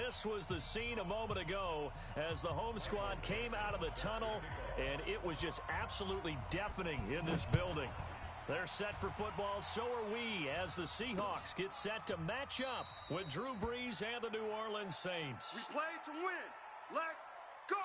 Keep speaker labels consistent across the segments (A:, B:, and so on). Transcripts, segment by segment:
A: this was the scene a moment ago as the home squad came out of the tunnel, and it was just absolutely deafening in this building. They're set for football, so are we, as the Seahawks get set to match up with Drew Brees and the New Orleans Saints.
B: We play to win. Let's go!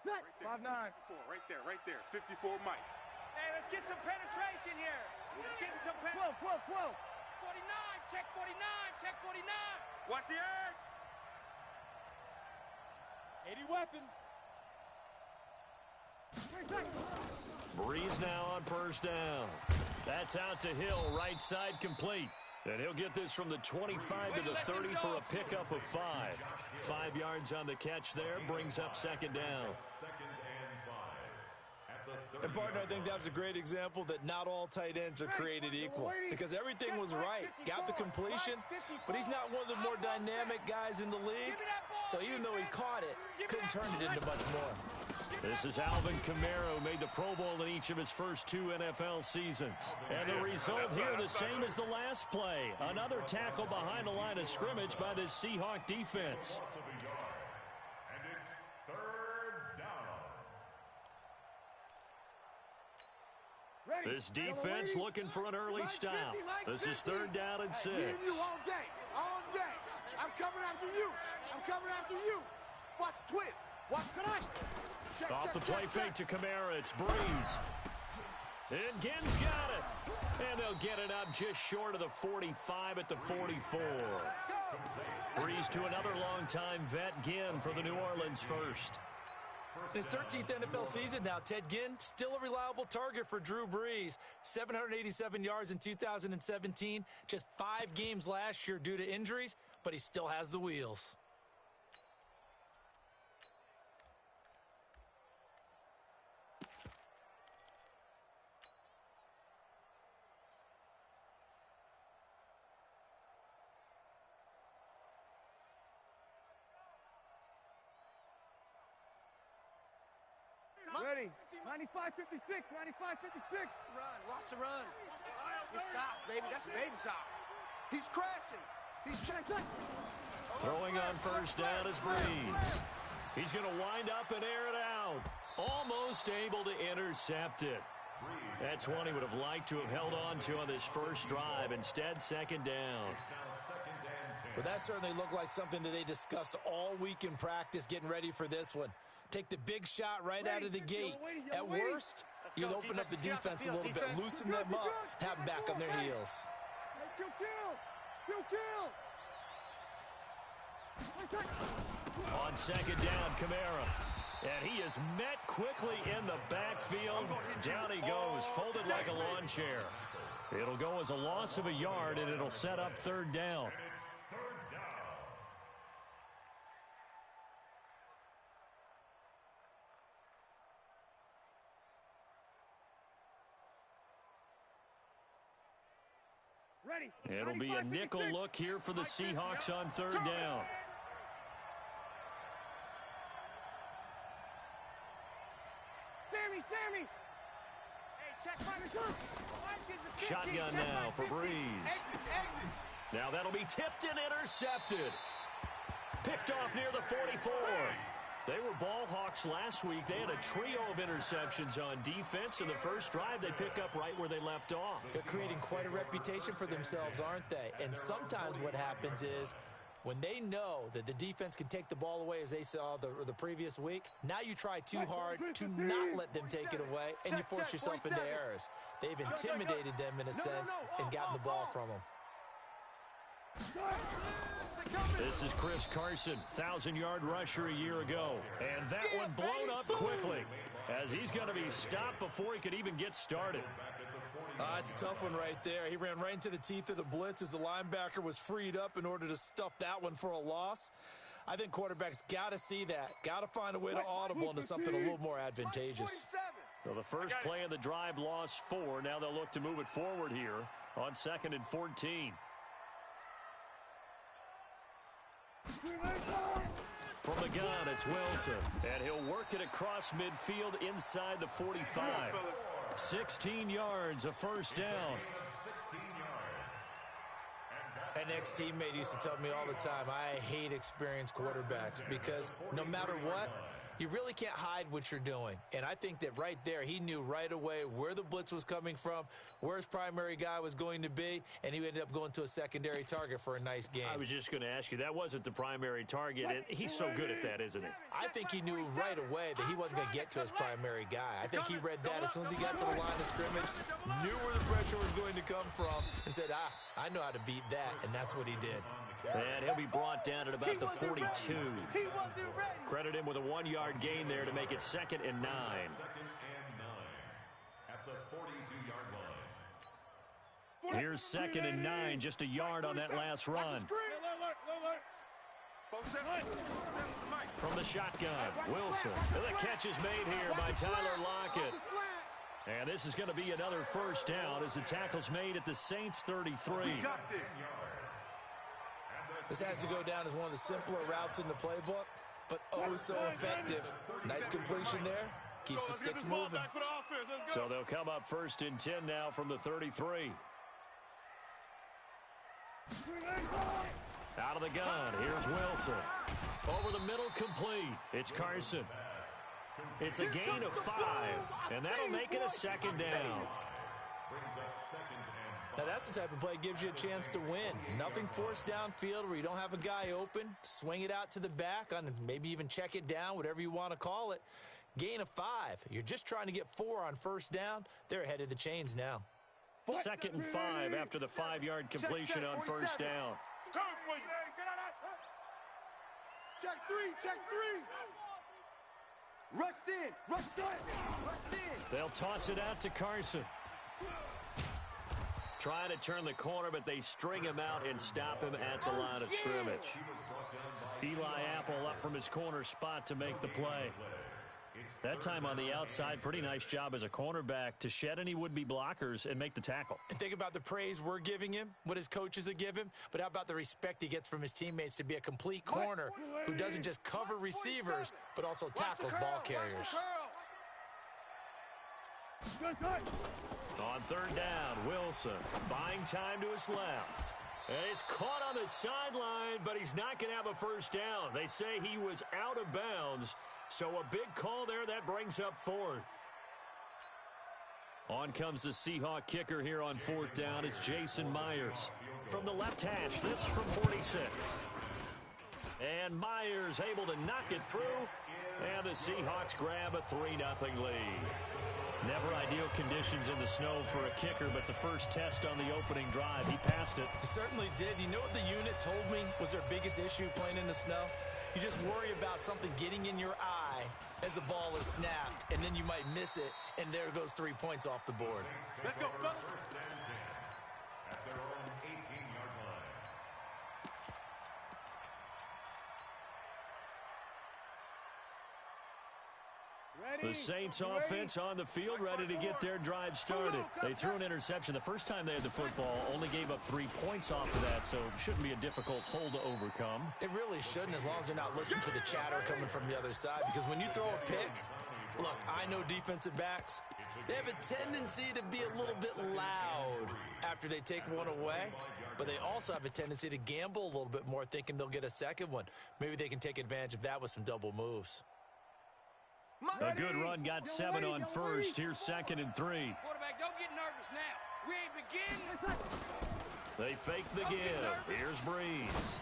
C: Right 5'9".
B: 54, right there. 54 Mike.
C: Hey, let's get some penetration here. Let's get some penetration. 12. 49, check 49, check 49.
B: Watch the edge.
C: 80 weapon.
A: Brees now on first down. That's out to Hill, right side complete. And he'll get this from the 25 to the 30 for a pickup of 5. 5 yards on the catch there, brings up second down.
D: And, partner, I think that was a great example that not all tight ends are created equal, because everything was right. Got the completion, but he's not one of the more dynamic guys in the league. So even though he caught it, couldn't turn it into much more.
A: This is Alvin Kamara, who made the Pro Bowl in each of his first 2 NFL seasons. And the result here the same as the last play. Another tackle behind the line of scrimmage by this Seahawk defense.
E: And it's third down.
A: This defense looking for an early stop. This is third down and 6.
B: Me and you all day. All day. I'm coming after you. I'm coming after you. Watch twist. Watch tonight.
A: Off the play fake to Kamara, it's Brees. And Ginn's got it. And they'll get it up just short of the 45 at the 44. Brees to another longtime vet, Ginn, for the New Orleans first.
D: His 13th NFL season now, Ted Ginn, still a reliable target for Drew Brees. 787 yards in 2017, just 5 games last year due to injuries, but he still has the wheels.
C: Ready. 95-56, 95-56.
B: Run. Watch the run. It's soft, baby. That's baby soft. He's crashing. He's checking.
A: Throwing on first down is Brees. He's going to wind up and air it out. Almost able to intercept it. That's one he would have liked to have held on to on this first drive. Instead, second down.
D: But that certainly looked like something that they discussed all week in practice getting ready for this one. Take the big shot right out of the gate. At worst, you'll open up the defense a little bit, loosen them up, have them back on their heels.
C: Kill.
A: On second down, Kamara. And he is met quickly in the backfield. Down he goes, folded like a lawn chair. It'll go as a loss of a yard, and it'll set up third down.
C: Ready.
A: It'll be a nickel look here for the Seahawks on third down.
C: Sammy. Hey, check
A: Shotgun now for Brees.
C: Exit.
A: Now that'll be tipped and intercepted. Picked off near the 44. They were ball hawks last week. They had a trio of interceptions on defense. In the first drive, they pick up right where they left off.
D: They're creating quite a reputation for themselves, aren't they? And sometimes what happens is when they know that the defense can take the ball away, as they saw the previous week, now you try too hard to not let them take it away, and you force yourself into errors. They've intimidated them in a sense and gotten the ball from them.
A: This is Chris Carson, 1,000-yard rusher a year ago. And that one blown up quickly as he's going to be stopped before he could even get started.
D: It's a tough one right there. He ran right into the teeth of the blitz as the linebacker was freed up in order to stuff that one for a loss. I think quarterbacks got to see that. Got to find a way to audible into something a little more advantageous.
A: So the first play of the drive lost 4. Now they'll look to move it forward here. On 2nd and 14. From the gun, it's Wilson. And he'll work it across midfield inside the 45. 16 yards, a first down.
D: An ex-teammate used to tell me all the time, I hate experienced quarterbacks because no matter what, you really can't hide what you're doing. And I think that right there, he knew right away where the blitz was coming from, where his primary guy was going to be, and he ended up going to a secondary target for a nice game.
A: I was just going to ask you, that wasn't the primary target, and he's so good at that, isn't he?
D: I think he knew right away that he wasn't going to get to his primary guy. I think he read that as soon as he got to the line of scrimmage, knew where the pressure was going to come from, and said, I know how to beat that, and that's what he did.
A: And he'll be brought down at about the 42. Credit him with a 1-yard gain there to make it 2nd and 9.
E: At the 42-yard line.
A: Here's 2nd and 9, just a yard on that last run. From the shotgun, Wilson. The catch is made here by Tyler Lockett. And this is going to be another first down as the tackle's made at the Saints 33.
D: This has to go down as one of the simpler routes in the playbook, but oh so effective. Nice completion there. Keeps the sticks moving.
A: So they'll come up 1st and 10 now from the 33. Out of the gun, here's Wilson. Over the middle, complete. It's Carson. It's a gain of 5, and that'll make it a 2nd down.
D: Now that's the type of play that gives you a chance to win. Nothing forced downfield where you don't have a guy open. Swing it out to the back, on maybe even check it down, whatever you want to call it. Gain of 5. You're just trying to get 4 on first down. They're ahead of the chains now.
A: 2nd and 5 after the 5-yard completion on first down.
B: Check 3, check 3.
C: Rush in, rush in.
A: They'll toss it out to Carson. Trying to turn the corner, but they string him out and stop him at the line of scrimmage. Eli Apple up from his corner spot to make the play. That time on the outside, pretty nice job as a cornerback to shed any would-be blockers and make the tackle.
D: And think about the praise we're giving him, what his coaches are giving him, but how about the respect he gets from his teammates to be a complete corner who doesn't just cover receivers, but also tackles ball carriers.
A: On 3rd down, Wilson buying time to his left. And he's caught on the sideline, but he's not going to have a first down. They say he was out of bounds, so a big call there. That brings up 4th. On comes the Seahawk kicker here on 4th down. It's Jason Myers from the left hash. This from 46. And Myers able to knock it through, and the Seahawks grab a 3-0 lead. Never ideal conditions in the snow for a kicker, but the first test on the opening drive, he passed it.
D: He certainly did. You know what the unit told me was their biggest issue playing in the snow? You just worry about something getting in your eye as the ball is snapped, and then you might miss it, and there goes 3 points off the board.
B: Let's go, fellas.
E: At their own 18-yard line.
A: The Saints offense on the field, ready to get their drive started. They threw an interception the first time they had the football, only gave up 3 points off of that, so it shouldn't be a difficult hole to overcome.
D: It really shouldn't, as long as they're not listening to the chatter coming from the other side, because when you throw a pick, look, I know defensive backs, they have a tendency to be a little bit loud after they take one away, but they also have a tendency to gamble a little bit more, thinking they'll get a second one. Maybe they can take advantage of that with some double moves.
A: A good run got 7 on first. Here's 2nd and 3.
C: Quarterback, don't get nervous now. We ain't beginning.
A: They fake the give. Here's Breeze.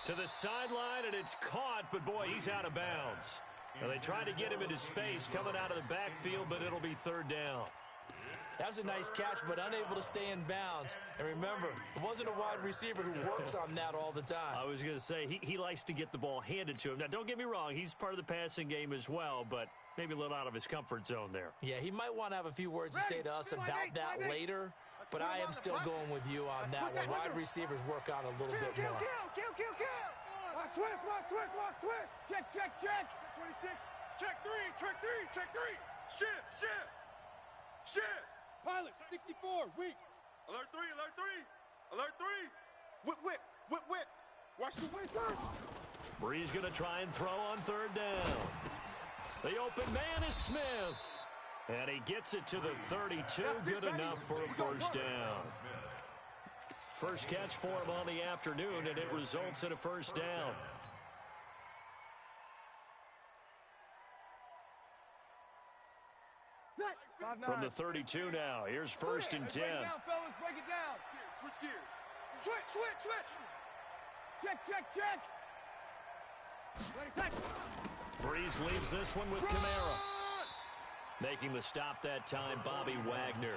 A: To the sideline, and it's caught, but boy, he's out of bounds. Now, they try to get him into space coming out of the backfield, but it'll be 3rd down.
D: That was a nice catch, but unable to stay in bounds. And remember, it wasn't a wide receiver who works on that all the time.
A: I was going to say, he likes to get the ball handed to him. Now, don't get me wrong, he's part of the passing game as well, but maybe a little out of his comfort zone there.
D: Yeah, he might want to have a few words to say to us about that later, but I am still going with you on that one. Wide receivers work on a little bit more.
C: Kill. Watch switch. Check.
B: 26, check 3. Shift.
C: Pilot, 64, weak.
B: Alert three, alert three. Alert three. Whip, whip, whip, whip. Watch the whip turn.
A: Brees going to try and throw on third down. The open man is Smith. And he gets it to the 32. Good enough for a first down. First catch for him on the afternoon, and it results in a first down. From the 32 now, here's first and 10.
C: Break it down, fellas, break it down.
B: Switch gears. Switch, switch, switch.
C: Check, check, check. Ready, touch.
A: Brees leaves this one with Kamara. Making the stop that time, Bobby Wagner.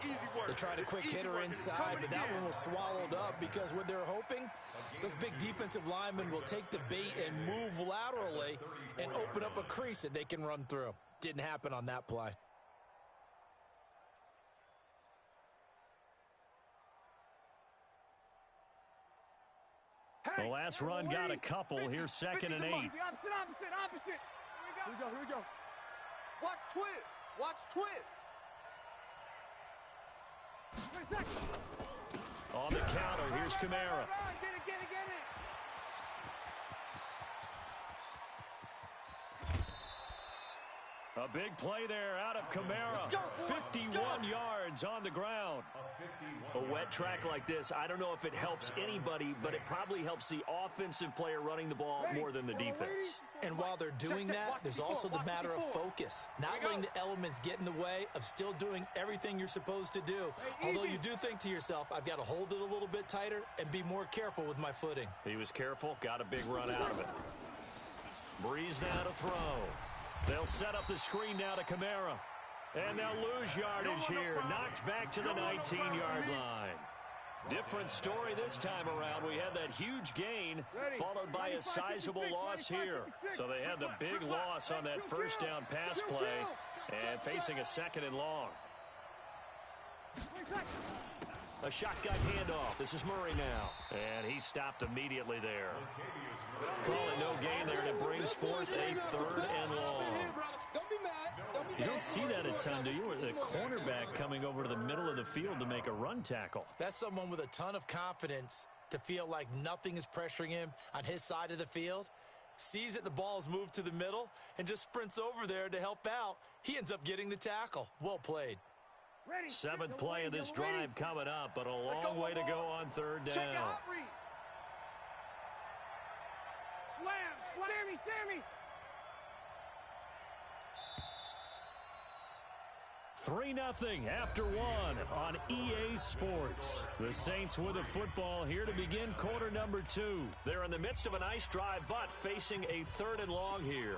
B: Easy work.
D: They tried a quick hitter inside, but that one was swallowed up because what they're hoping, those big defensive linemen will take the bait and move laterally and open up a crease that they can run through. Didn't happen on that play.
A: The last run got a couple. Here's second and 8.
C: Opposite. Here we go.
B: Watch twist. Watch twist.
A: On the counter, here's Kamara.
C: Get it.
A: A big play there out of Kamara. 51 yards on the ground. A wet track like this, I don't know if it helps anybody, but it probably helps the offensive player running the ball more than the defense.
D: And while they're doing that, there's also the matter of focus. Not letting the elements get in the way of still doing everything you're supposed to do. Although you do think to yourself, I've got to hold it a little bit tighter and be more careful with my footing.
A: He was careful, got a big run out of it. Brees now to throw. They'll set up the screen now to Kamara. And they'll lose yardage here. Knocked back to the 19-yard line. Different story this time around. We had that huge gain followed by a sizable loss here. So they had the big loss on that first down pass play and facing a second and long. A shotgun handoff. This is Murray now. And he stopped immediately there. Call it no gain there, and it brings forth a third and long.
D: Don't be mad.
A: You don't see that a ton, do you? The cornerback coming over to the middle of the field to make a run tackle.
D: That's someone with a ton of confidence to feel like nothing is pressuring him on his side of the field. Sees that the ball is moved to the middle and just sprints over there to help out. He ends up getting the tackle. Well played.
A: Seventh play of this drive coming up, but a long way to go on third down.
B: Check out read. Slam.
C: Sammy.
A: 3-0 after one on EA Sports. The Saints with a football here to begin quarter number 2. They're in the midst of a nice drive, but facing a third and long here.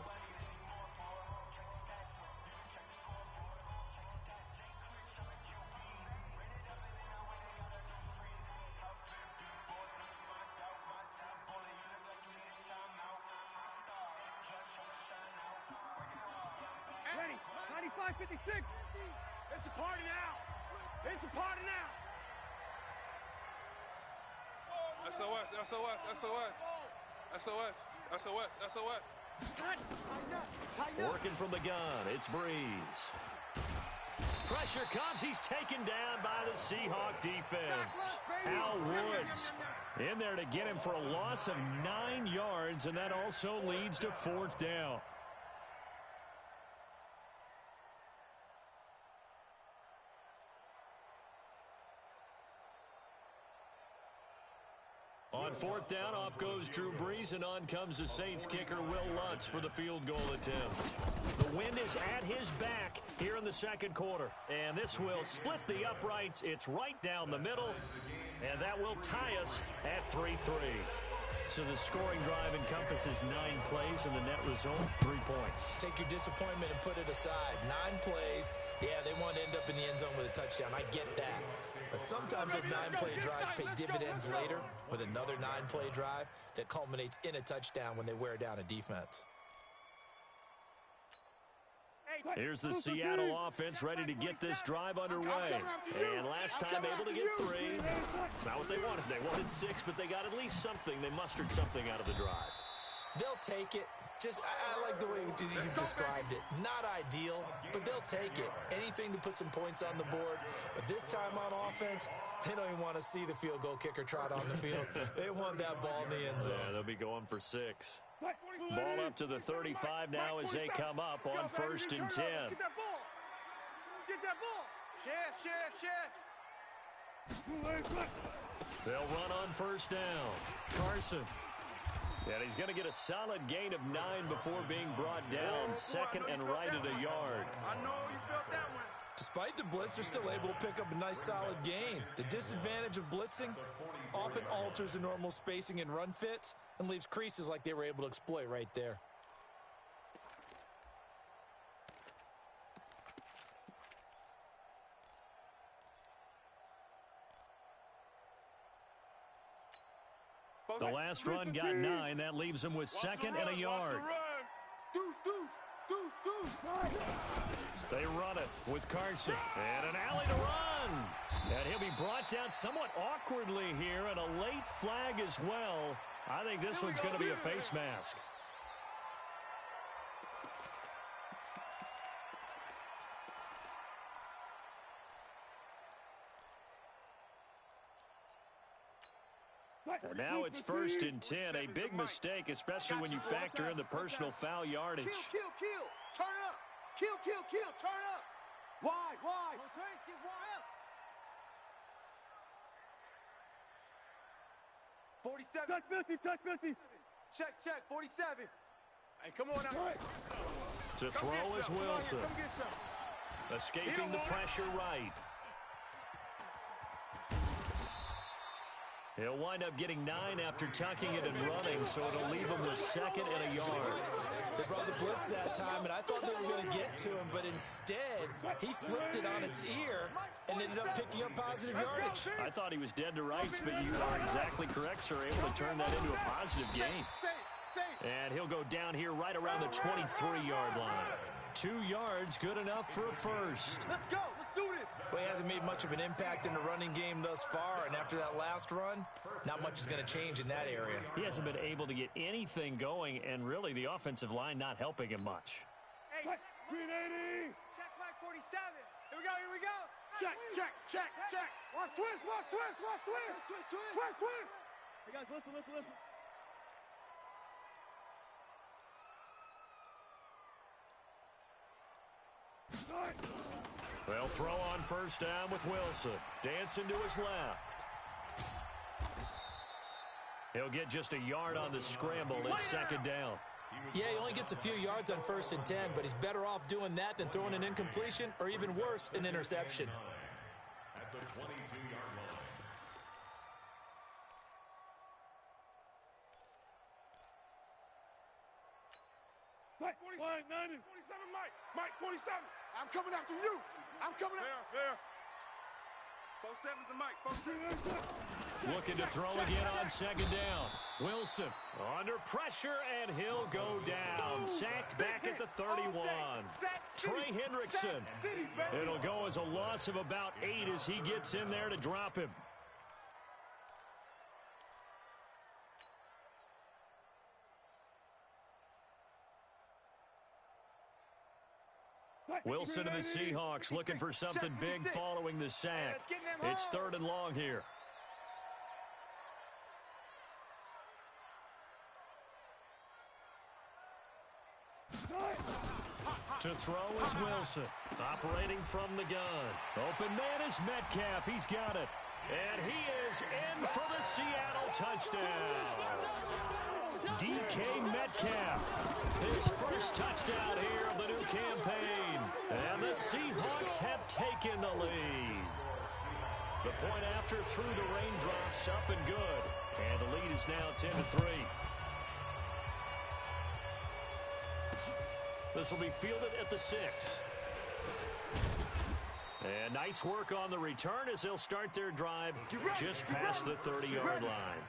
C: Ready, 95-56. It's a party now.
B: SOS.
A: Working from the gun, it's Brees. Pressure comes, he's taken down by the Seahawk defense. Al Woods in there to get him for a loss of 9 yards, and that also leads to fourth down. On fourth down, off goes Drew Brees, and on comes the Saints kicker, Will Lutz, for the field goal attempt. The wind is at his back here in the second quarter, and this will split the uprights. It's right down the middle, and that will tie us at 3-3. So the scoring drive encompasses 9 plays, and the net result, 3 points.
D: Take your disappointment and put it aside. 9 plays. Yeah, they want to end up in the end zone with a touchdown. I get that. But sometimes those 9-play drives pay dividends later with another 9-play drive that culminates in a touchdown when they wear down a defense.
A: Here's the Seattle offense ready to get this drive underway. And last time able to get 3. It's not what they wanted. They wanted 6, but they got at least something. They mustered something out of the drive.
D: They'll take it. I like the way you described it. Not ideal, but they'll take it. Anything to put some points on the board. But this time on offense, they don't even want to see the field goal kicker trot on the field. They want that ball in the end zone.
A: Yeah, they'll be going for 6. Ball up to the 35 now as they come up on 1st and 10.
B: Get that ball. Get that ball. Chef.
A: They'll run on 1st down. Carson. And he's going to get a solid gain of 9 before being brought down. 2nd and right at a yard.
B: I know you felt that one.
D: Despite the blitz, they're still able to pick up a nice solid gain. The disadvantage of blitzing often alters the normal spacing and run fits and leaves creases like they were able to exploit right there.
A: The last run got 9. That leaves him with 2nd and a yard. They run it with Carson. And an alley to run. And he'll be brought down somewhat awkwardly here, and a late flag as well. I think this one's going to be a face mask. And now it's 1st and 10. A big mistake, especially when you factor in the personal foul yardage.
B: Kill. Turn up. Kill. Turn up. Wide. Get wide up. 47. Touch 50. Check. 47. Hey, come on now.
A: To throw is Wilson. Escaping the pressure right. He'll wind up getting 9 after tucking it and running, so it'll leave him with 2nd and a yard.
D: They brought the blitz that time, and I thought they were going to get to him, but instead, he flipped it on its ear and ended up picking up positive yardage.
A: I thought he was dead to rights, but you are exactly correct, sir, able to turn that into a positive gain. And he'll go down here right around the 23-yard line. 2 yards, good enough for a first.
B: Let's go. Let's do this.
D: Well, he hasn't made much of an impact in the running game thus far, and after that last run, not much is going to change in that area.
A: He hasn't been able to get anything going, and really the offensive line not helping him much.
C: Hey, 380. Check back 47. Here we go.
B: Check. Watch twist. Hey, guys, listen.
A: They'll throw on 1st down with Wilson. Dancing to his left. He'll get just a yard on the scramble at 2nd down.
D: Yeah, he only gets a few yards on 1st and 10, but he's better off doing that than throwing an incompletion or even worse, an interception.
E: At the 22-yard line.
B: Mike, 90. 47, Mike, 47. I'm coming after you. There. 47's a Mike. 47.
A: Looking to throw again on 2nd down. Wilson under pressure, and he'll go down. Sacked back at the 31. Trey Hendrickson. It'll go as a loss of about 8 as he gets in there to drop him. Wilson and the Seahawks looking for something big following the sack. It's 3rd and long here. To throw is Wilson, operating from the gun. Open man is Metcalf. He's got it. And he is in for the Seattle touchdown. DK Metcalf, his first touchdown here of the new campaign. And the Seahawks have taken the lead. The point after through the raindrops, up and good. And the lead is now 10-3. This will be fielded at the 6. And nice work on the return as they'll start their drive just past the 30-yard line.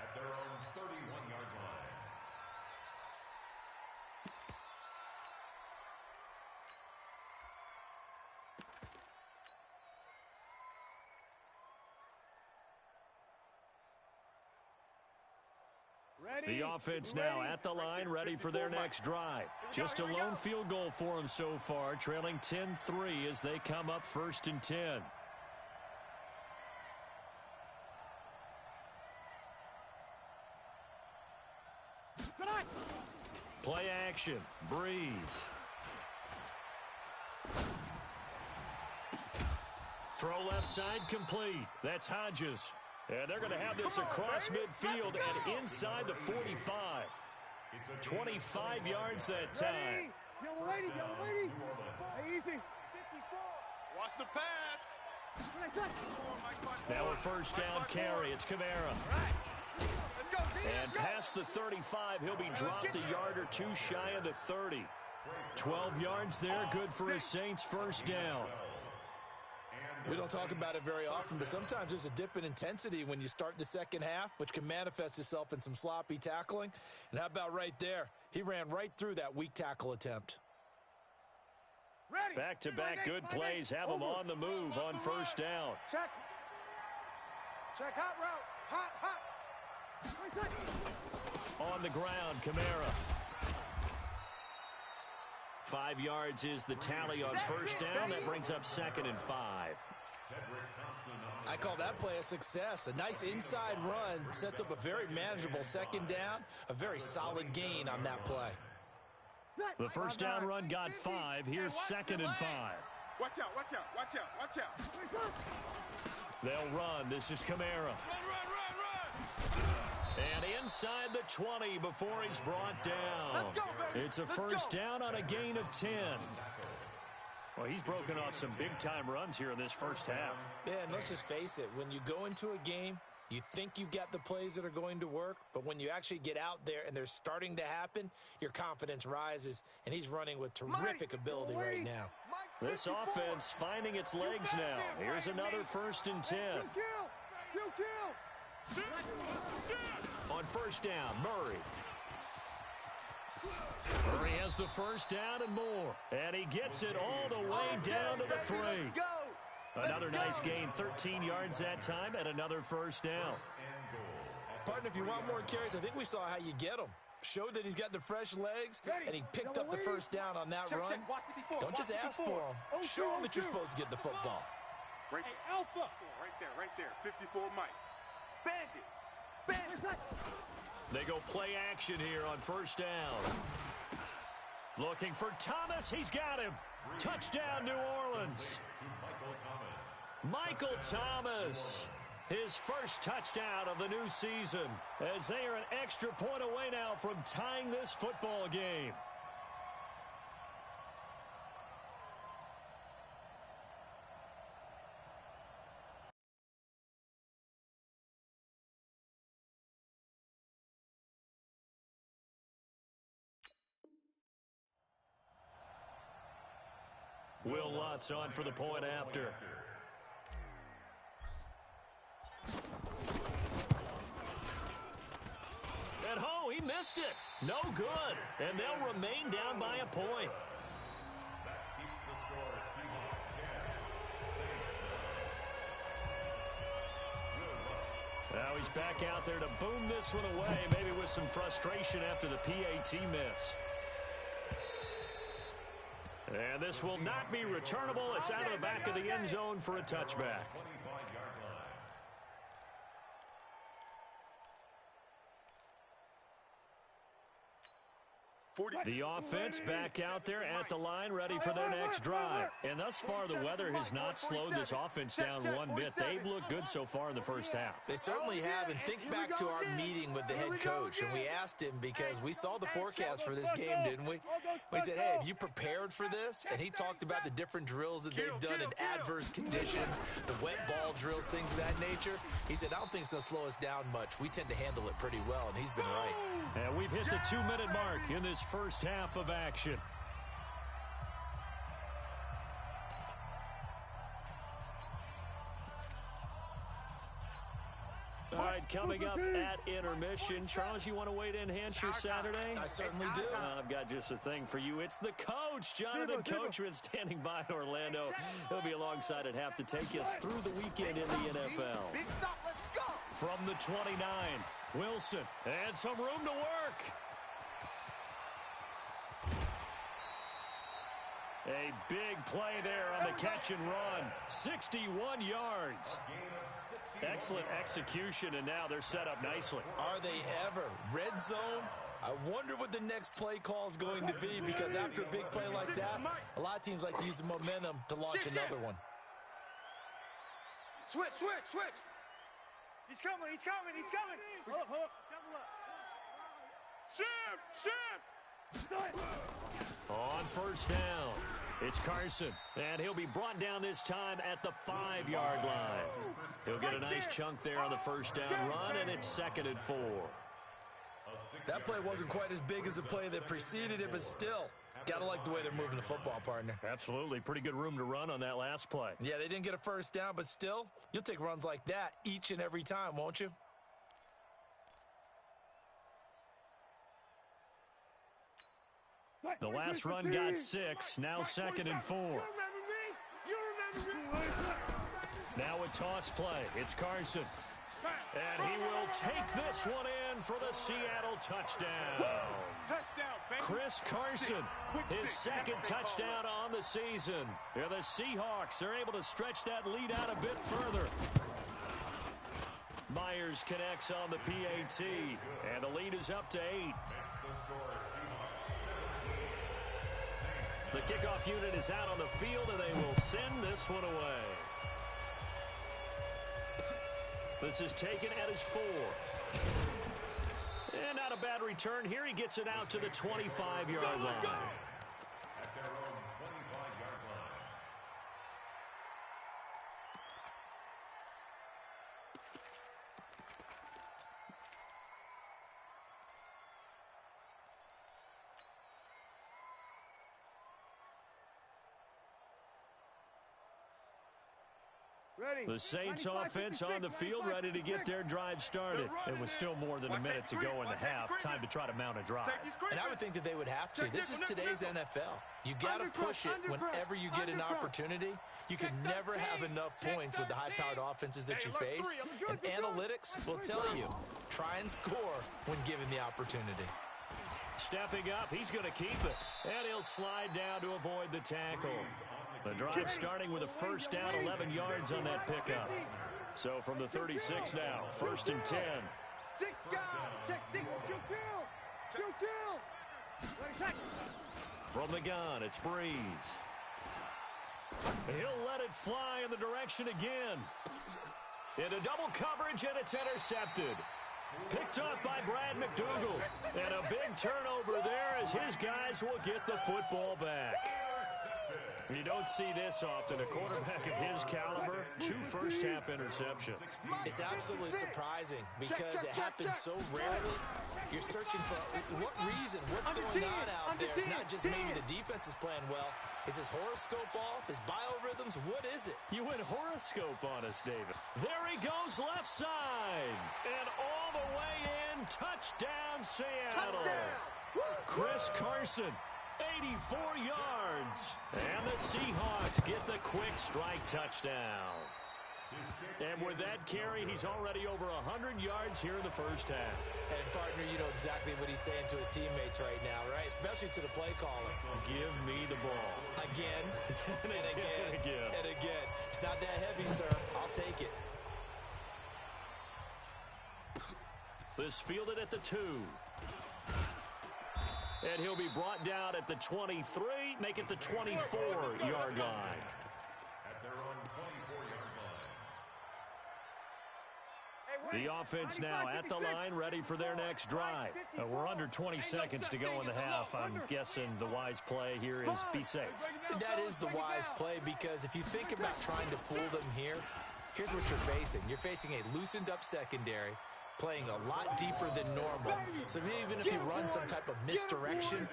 E: At their own 31-yard line.
A: The offense now at the line, ready for their next drive. Just a lone field goal for them so far, trailing 10-3 as they come up 1st and 10. Play action. Breeze. Throw left side complete. That's Hodges. And they're going to have this across midfield and inside the 45. 25 yards that time.
B: Yellow lady. Hey, easy. 54.
C: Watch the pass.
A: Now a first down carry. It's Kamara.
C: Let's go, D.
A: And past the 35, he'll be dropped a yard or two shy of the 30. 12 yards there, good for a Saints first down.
D: We don't talk about it very often, but sometimes there's a dip in intensity when you start the second half, which can manifest itself in some sloppy tackling. And how about right there? He ran right through that weak tackle attempt.
A: Back-to-back good plays have them on the move on first down.
B: Check hot route. Hot.
A: On the ground, Kamara. 5 yards is the tally on first down. That brings up 2nd and 5.
D: I call that play a success. A nice inside run sets up a very manageable second down. A very solid gain on that play.
A: The first down run got 5. Here's 2nd and 5.
C: Watch out.
A: They'll run. This is Kamara.
C: Run.
A: And inside the 20 before he's brought down.
B: Let's go, baby.
A: It's a first down on a gain of 10. Well, he's broken off some big-time runs here in this first half.
D: Yeah, and let's just face it. When you go into a game, you think you've got the plays that are going to work, but when you actually get out there and they're starting to happen, your confidence rises, and he's running with terrific ability right now.
A: This offense finding its legs now. Here's another 1st and 10.
B: You kill.
A: On first down, Murray. Murray has the first down and more. And he gets it all the way down to the 3. Another nice gain, 13 yards that time, and another first down.
D: Partner, if you want more carries, I think we saw how you get them. Showed that he's got the fresh legs, and he picked up the first down on that run. Don't just ask for him. Show him that you're supposed to get the football.
C: Right there. 54 Mike. Bandit.
A: They go play action here on first down. Looking for Thomas. He's got him. Touchdown, New Orleans. Michael Thomas. His first touchdown of the new season, as they are an extra point away now from tying this football game. Will Lutz on for the point after. And he missed it. No good. And they'll remain down by a point.
E: That keeps the score Seahawks 10. Saints 7.
A: Now he's back out there to boom this one away, maybe with some frustration after the PAT miss. And this will not be returnable. It's out of the back of the end zone for a touchback.
E: 25-yard line.
A: The offense back out there at the line, ready for their next drive. And thus far, the weather has not slowed this offense down one bit. They've looked good so far in the first half.
D: They certainly have. And think back to our meeting with the head coach. And we asked him, because we saw the forecast for this game, didn't we? We said, hey, have you prepared for this? And he talked about the different drills that they've done in adverse conditions, the wet ball drills, things of that nature. He said, I don't think it's going to slow us down much. We tend to handle it pretty well, and he's been right.
A: And we've hit the 2-minute mark in this first half of action. All right, coming up at intermission. Charles, you want to wait in Hampshire Saturday?
D: I certainly do.
A: I've got just a thing for you. It's the coach, Jonathan Coachman, standing by in Orlando. He'll be alongside at half to take us through the weekend in the NFL.
B: Big stop, let's go.
A: From the 29, Wilson, and some room to work. A big play there on the catch and run. 61 yards. Excellent execution, and now they're set up nicely.
D: Are they ever? Red zone? I wonder what the next play call is going to be, because after a big play like that, a lot of teams like to use the momentum to launch another one.
B: Switch.
C: He's coming. Hold up. Double up. Shift.
A: On first down, it's Carson, and he'll be brought down this time at the 5-yard line. He'll get a nice chunk there on the first down run, and it's 2nd and 4.
D: That play wasn't quite as big as the play that preceded it, but still, gotta like the way they're moving the football, partner.
A: Absolutely. Pretty good room to run on that last play.
D: Yeah, they didn't get a first down, but still, you'll take runs like that each and every time, won't you?
A: The last run got 6, now 2nd and 4. Now a toss play. It's Carson. And he will take this one in for the Seattle touchdown. Chris Carson, his 2nd touchdown on the season. And the Seahawks are able to stretch that lead out a bit further. Myers connects on the PAT, and the lead is up to 8. The kickoff unit is out on the field, and they will send this one away. This is taken at his 4. And not a bad return here. He gets it out to the 25-yard line.
E: At their own 25-yard line.
B: Ready.
A: The Saints offense on the field, ready to get their drive started. It was still more than a minute to go in the half. Time to try to mount a drive.
D: And I would think that they would have to. This is today's NFL. You got to push it whenever you get an opportunity. You can never have enough points with the high-powered offenses that you face. And analytics will tell you, try and score when given the opportunity.
A: Stepping up, he's going to keep it. And he'll slide down to avoid the tackle. The drive starting with a first down, 11 yards on that pickup. So from the 36 now, 1st and 10.
C: 6 guys. Check 6. Kill.
A: From the gun, it's Breeze. He'll let it fly in the direction again. Into double coverage, and it's intercepted. Picked off by Brad McDougal. And a big turnover there as his guys will get the football back. You don't see this often. A quarterback of his caliber, 2 first-half interceptions.
D: It's absolutely surprising because it happens so rarely. You're searching for what reason, what's going on out there. It's not just maybe the defense is playing well. Is his horoscope off? His biorhythms? What is it?
A: You went horoscope on us, David. There he goes left side. And all the way in, touchdown Seattle. Chris Carson. 84 yards. And the Seahawks get the quick strike touchdown. And with that carry, he's already over 100 yards here in the first half.
D: And, partner, you know exactly what he's saying to his teammates right now, right? Especially to the play caller.
A: Give me the ball.
D: Again, and again, and again. It's not that heavy, sir. I'll take it.
A: This fielded at the 2. And he'll be brought down at the 23, make it the 24-yard line.
E: At their own 24-yard line.
A: The offense now at the line, ready for their next drive. We're under 20 seconds to go in the half. I'm guessing the wise play here is be safe.
D: That is the wise play, because if you think about trying to fool them here, here's what you're facing. You're facing a loosened-up secondary, playing a lot deeper than normal. So even if you run some type of misdirection,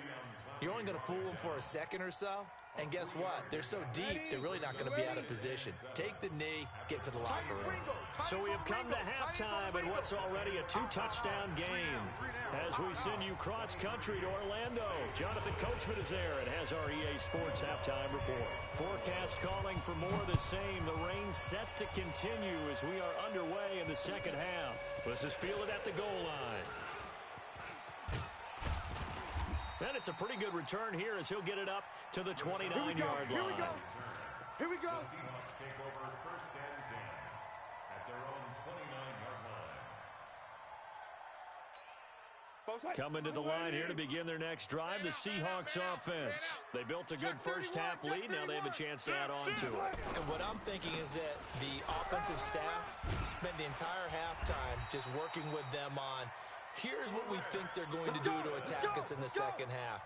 D: you're only going to fool them for a second or so. And guess what? They're so deep, they're really not going to be out of position. Take the knee, get to the locker room.
A: So we have come to halftime in what's already a 2-touchdown game. As we send you cross-country to Orlando, Jonathan Coachman is there and has our EA Sports halftime report. Forecast calling for more of the same. The rain set to continue as we are underway in the second half. This is fielded at the goal line. And it's a pretty good return here as he'll get it up to the 29-yard line.
B: Here we go. Here we go.
E: The Seahawks take over first and 10 at their own 29-yard line.
A: Coming to the line here to begin their next drive, the Seahawks offense. They built a good first-half lead. Now they have a chance to add on to it.
D: And what I'm thinking is that the offensive staff spent the entire halftime just working with them on, here's what we think they're going to do to attack us in the second half.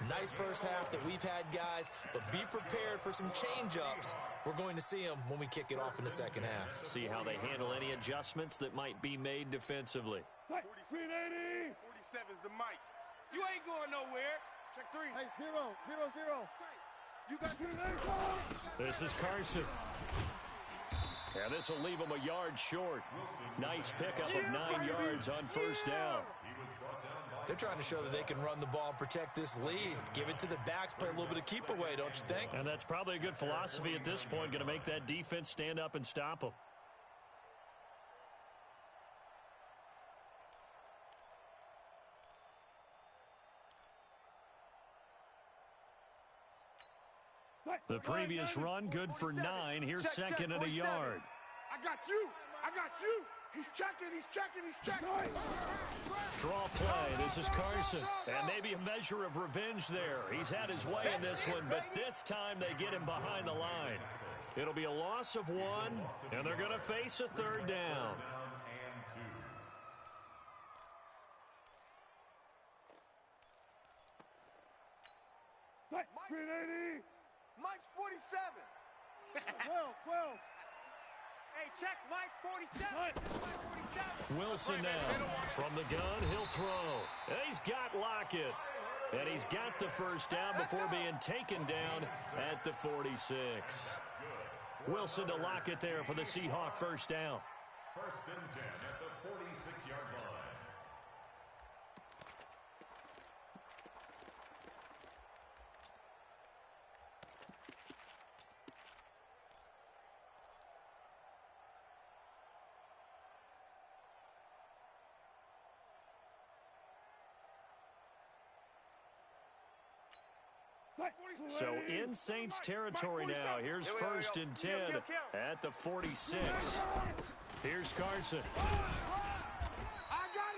D: Nice first half that we've had, guys, but be prepared for some change-ups. We're going to see them when we kick it off in the second half.
A: See how they handle any adjustments that might be made defensively.
B: 47's the mic.
C: You ain't going nowhere.
B: Check 3.
F: Hey, 0, 0, 0.
B: You got
A: This is Carson. Yeah, this will leave him a yard short. Nice pickup of 9 yards on first down.
D: They're trying to show that they can run the ball and protect this lead. Give it to the backs, play a little bit of keep away, don't you think?
A: And that's probably a good philosophy at this point, going to make that defense stand up and stop them. The previous run, good for 9. Here's second and a yard.
B: I got you. I got you. He's checking. He's checking. He's checking.
A: Draw play. This is Carson. And maybe a measure of revenge there. He's had his way in this one, but this time they get him behind the line. It'll be a loss of 1, and they're going to face a third down.
B: Mike's 47.
F: 12.
C: Hey, check Mike 47. Mike 47.
A: Wilson now. From the gun, he'll throw. And he's got Lockett. And he's got the first down before being taken down at the 46. Wilson to Lockett there for the Seahawk first down.
E: First and 10 at the 46-yard line.
A: So in Saints territory now. Here's first and 10 at the 46. Here's Carson.
B: I got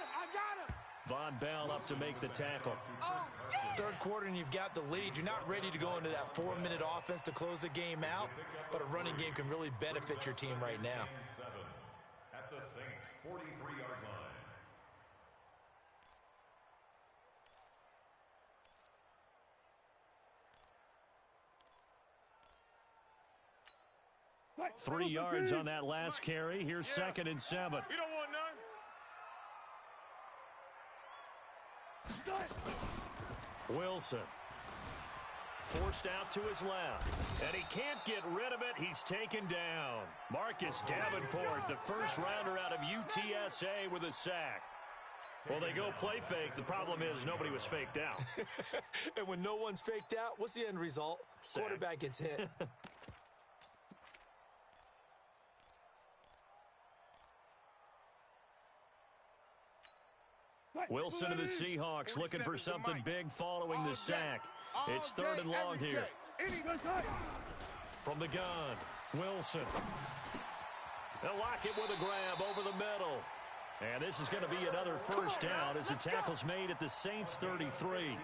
B: him.
A: Von Bell up to make the tackle.
D: Third quarter and you've got the lead. You're not ready to go into that 4-minute offense to close the game out, but a running game can really benefit your team right now.
E: At the Saints 43-yard line.
A: Three yards on that last carry. Here's second and 7.
B: You don't want none.
A: Wilson. Forced out to his left. And he can't get rid of it. He's taken down. Marcus Davenport, the first rounder out of UTSA with a sack. Well, they go play fake. The problem is nobody was faked out.
D: And when no one's faked out, what's the end result?
A: Sack.
D: Quarterback gets hit.
A: Wilson to the Seahawks looking for something big following the sack. It's third and long here. From the gun, Wilson. They'll lock it with a grab over the middle. And this is going to be another first down as the tackle's made at the Saints 33.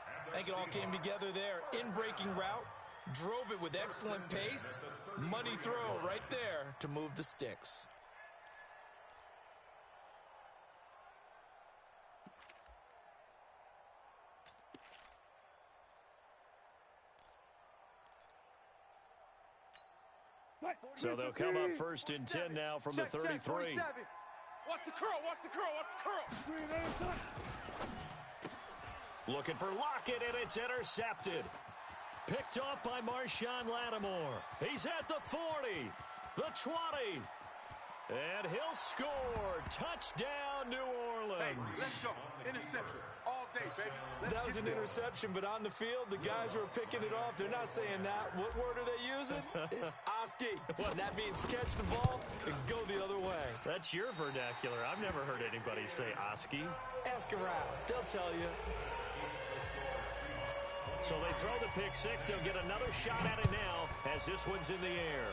D: I think it all came together there. In-breaking route, drove it with excellent pace. Money throw right there to move the sticks.
A: So they'll come up first and 10 now from the 33.
B: Watch the curl.
A: Looking for Lockett, and it's intercepted. Picked off by Marshawn Lattimore. He's at the 40, the 20, and he'll score. Touchdown, New Orleans.
B: Hey, let's go. Interception. All day, baby.
D: That was an interception, but on the field, the guys who are picking it off, they're not saying that. What word are they using? It's Oski. And that means catch the ball and go the other way.
A: That's your vernacular. I've never heard anybody say Oski.
D: Ask around. They'll tell you.
A: So they throw the pick six. They'll get another shot at it now as this one's in the air.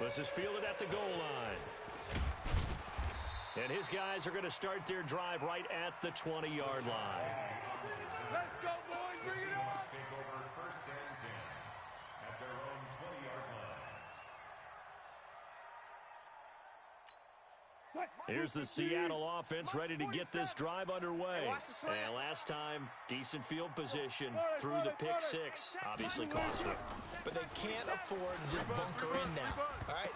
A: This is fielded at the goal line. And his guys are going to start their drive right at the 20-yard line.
B: Let's go, boys. Bring it on.
E: Take over first and 10 at their own 20-yard line.
A: Here's the Seattle offense ready to get this drive underway. And last time, decent field position through the pick six. Obviously cost them.
D: But they can't afford to just bunker in now. All right,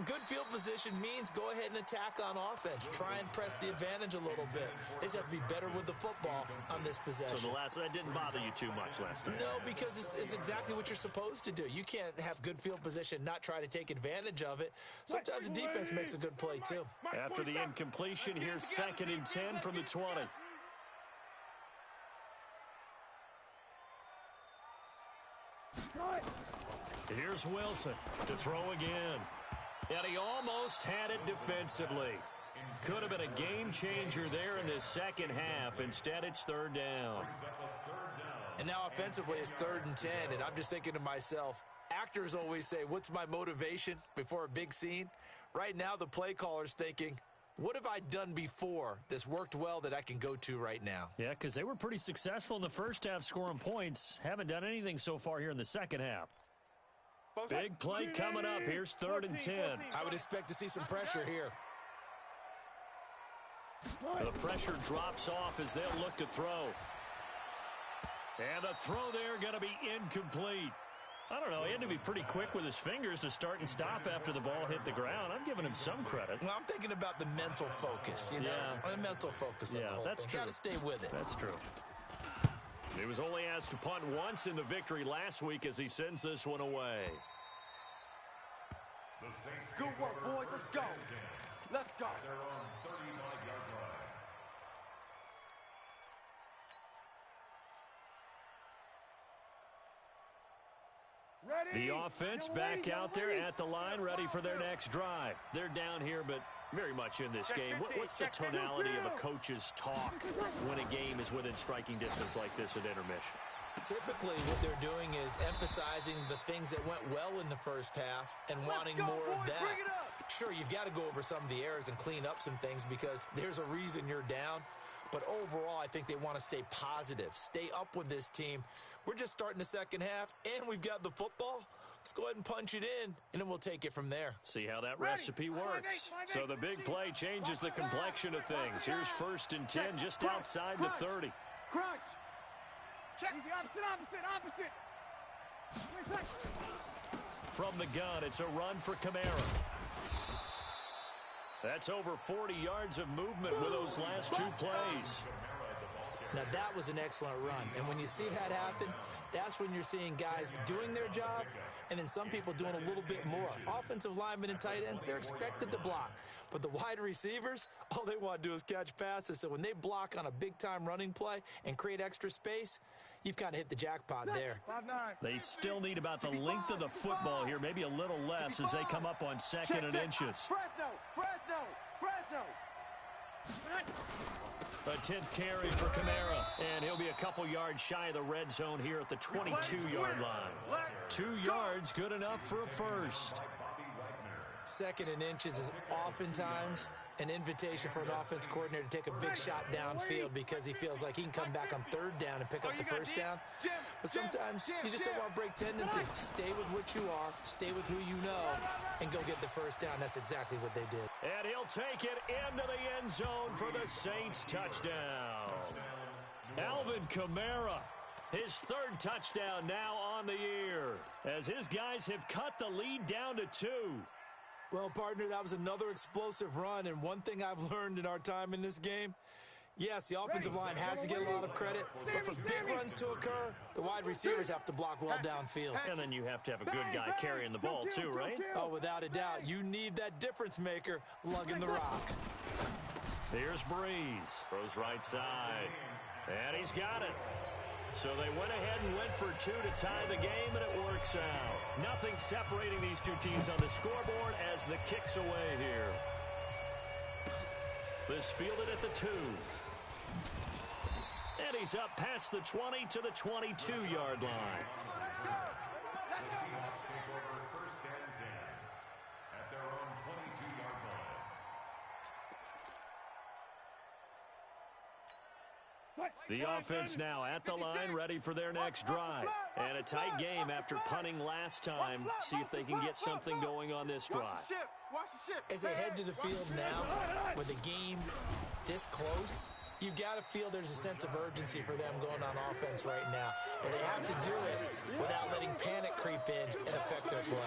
D: good field position means go ahead and attack on offense. Try and press the advantage a little bit. They just have to be better with the football on this possession.
A: So that didn't bother you too much last time?
D: No, because it's exactly what you're supposed to do. You can't have good field position, not try to take advantage of it. Sometimes the defense makes a good play, too.
A: After the incompletion, here's 2nd and 10 from the 20. Here's Wilson to throw again. And he almost had it defensively. Could have been a game changer there in the second half. Instead, it's 3rd down.
D: And now offensively, it's 3rd and 10. And I'm just thinking to myself, actors always say, what's my motivation before a big scene? Right now, the play caller's thinking, what have I done before that's worked well that I can go to right now?
A: Yeah, because they were pretty successful in the first half scoring points. Haven't done anything so far here in the second half. Big play coming up. Here's 3rd and 10.
D: I would expect to see some pressure here.
A: The pressure drops off as they'll look to throw. And the throw there going to be incomplete. I don't know. He had to be pretty quick with his fingers to start and stop after the ball hit the ground. I'm giving him some credit.
D: Well, I'm thinking about the mental focus, you know.
A: Yeah.
D: The mental focus.
A: Yeah, that's true.
D: Got to stay with it.
A: That's true. He was only asked to punt once in the victory last week as he sends this one away.
B: Good work, boys. Let's go. Let's go.
E: Their own 35-yard line.
B: Ready?
A: The offense back out there at the line, ready for their next drive. They're down here, but very much in this game. What's the tonality of a coach's talk when a game is within striking distance like this at intermission?
D: Typically, what they're doing is emphasizing the things that went well in the first half and wanting more of that. Sure, you've got to go over some of the errors and clean up some things because there's a reason you're down. But overall, I think they want to stay positive, stay up with this team. We're just starting the second half, and we've got the football. Let's go ahead and punch it in, and then we'll take it from there.
A: See how that recipe works. So the big play changes the complexion of things. Here's 1st and 10 just outside the 30.
B: Crunch. Check. Easy, opposite.
A: From the gun, it's a run for Kamara. That's over 40 yards of movement with those last 2 plays.
D: Now, that was an excellent run. And when you see that happen, that's when you're seeing guys doing their job and then some people doing a little bit more. Offensive linemen and tight ends, they're expected to block. But the wide receivers, all they want to do is catch passes. So when they block on a big-time running play and create extra space, you've kind of hit the jackpot there.
F: 5-9.
A: They still need about the length of the football here, maybe a little less as they come up on 2nd and inches.
B: Fresno.
A: A 10th carry for Kamara, and he'll be a couple yards shy of the red zone here at the 22-yard line. 2 yards, good enough for a first.
D: 2nd and inches is oftentimes an invitation for an offense coordinator to take a big shot downfield because he feels like he can come back on 3rd down and pick up the first down. But sometimes you just don't want to break tendency. Stay with what you are, stay with who you know, and go get the first down. That's exactly what they did.
A: And he'll take it into the end zone for the Saints touchdown. Alvin Kamara, his 3rd touchdown now on the year as his guys have cut the lead down to 2.
D: Well, partner, that was another explosive run, and one thing I've learned in our time in this game, Yes, the offensive line has to get a lot of credit, but for big runs to occur, the wide receivers have to block well downfield.
A: And then you have to have a good guy carrying the ball too, right?
D: Oh, without a doubt. You need that difference maker lugging the rock.
A: Here's Breeze. Throws right side. And he's got it. So they went ahead and went for two to tie the game, and it works out. Nothing separating these two teams on the scoreboard as the kick's away here. This fielded at the 2. And he's up past the 20 to the 22-yard line.
E: The Seahawks take over 1st and 10 at their own 22-yard line.
A: The offense now at the line, ready for their next drive. And a tight game after punting last time. See if they can get something going on this drive.
D: As they head to the field now, with the game this close, you've got to feel there's a sense of urgency for them going on offense right now. But they have to do it without letting panic creep in and affect their play.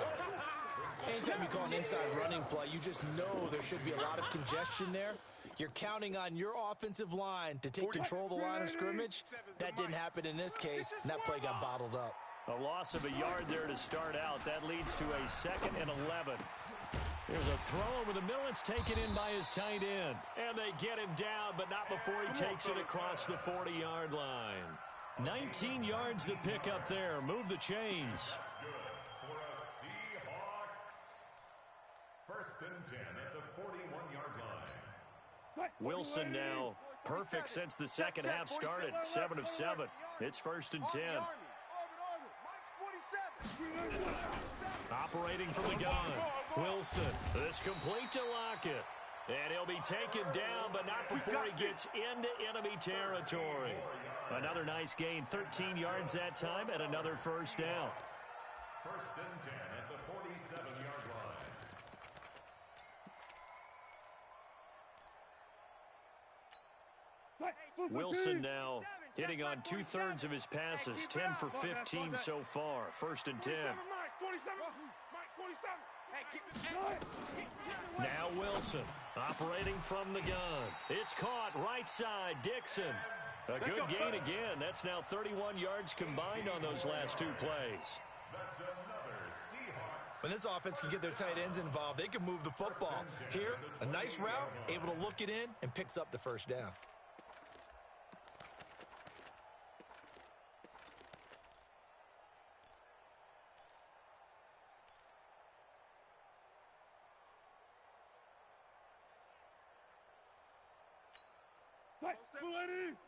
D: Anytime you call an inside running play, you just know there should be a lot of congestion there. You're counting on your offensive line to take control of the line of scrimmage. That didn't happen in this case, and that play got bottled up.
A: A loss of a yard there to start out. That leads to a 2nd and 11. Here's a throw over the middle. It's taken in by his tight end. And they get him down, but not before he takes it across the 40-yard line. 19 yards to pick up there. Move the chains.
E: For a Seahawks. 1st and 10 at the 41-yard line.
A: Wilson now perfect since the second half started. 7 of 7. It's 1st and 10. Operating from the gun. Wilson. This complete to Lockett. And he'll be taken down, but not before he gets into enemy territory. Another nice gain. 13 yards that time and another 1st down.
E: 1st and 10 at the 47-yard line.
A: Wilson now hitting on 2/3 of his passes. 10 for 15 so far. 1st and 10. Now Wilson operating from the gun. It's caught right side. Dixon. A good gain again. That's now 31 yards combined on those last 2 plays.
E: That's another Seahawks.
D: When this offense can get their tight ends involved, they can move the football. Here, a nice route, able to look it in, and picks up the 1st down.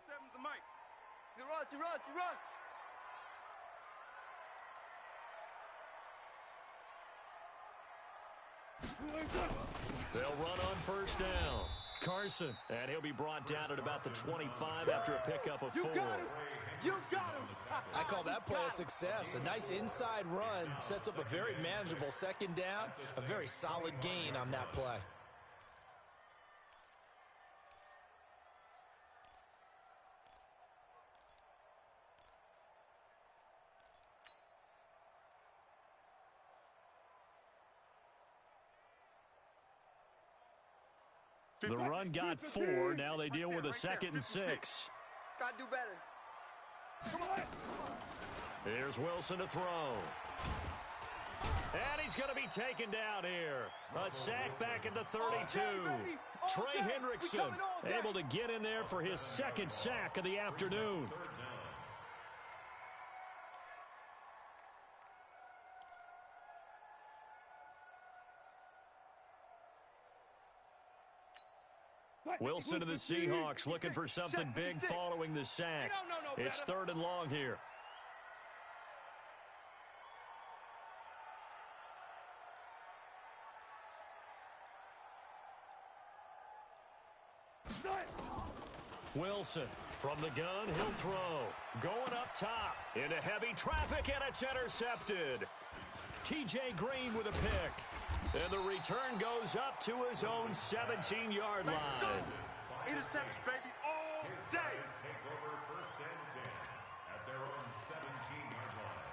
F: Seven's the mic. He runs, he runs, he runs.
A: They'll run on 1st down. Carson, and he'll be brought down at about the 25 after a pickup of 4.
B: You got him. You got him.
D: I call that play a success. A nice inside run sets up a very manageable 2nd down. A very solid gain on that play.
A: The run got 4. Now they deal with a 2nd and 6.
F: Gotta do better. Come on.
A: Here's Wilson to throw. And he's going to be taken down here. A sack back at the 32. Trey Hendrickson able to get in there for his 2nd sack of the afternoon. Wilson to the Seahawks looking for something big following the sack. It's 3rd and long here. Wilson from the gun, he'll throw. Going up top into heavy traffic, and it's intercepted. T.J. Green with a pick. And the return goes up to his own 17-yard line.
F: Interception, baby, all day.
E: Take over 1st and 10 at their own 17-yard line.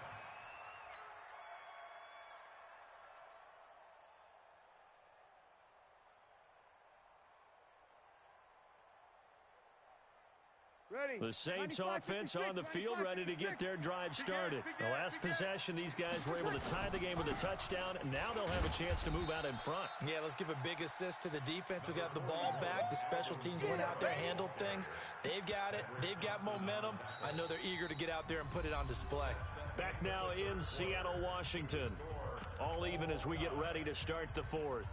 A: The Saints offense on the field, ready to get their drive started. The last possession, these guys were able to tie the game with a touchdown, and now they'll have a chance to move out in front.
D: Yeah, let's give a big assist to the defense who got the ball back. The special teams went out there, handled things. They've got it. They've got momentum. I know they're eager to get out there and put it on display.
A: Back now in Seattle, Washington. All even as we get ready to start the fourth.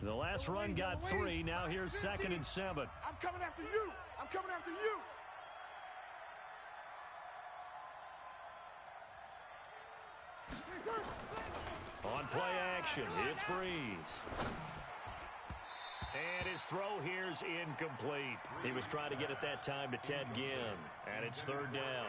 A: The last run got 3. Now here's 2nd and 7.
B: I'm coming after you. I'm coming after you.
A: On play action, it's Breeze. And his throw here's incomplete. He was trying to get it that time to Ted Ginn. And it's 3rd down.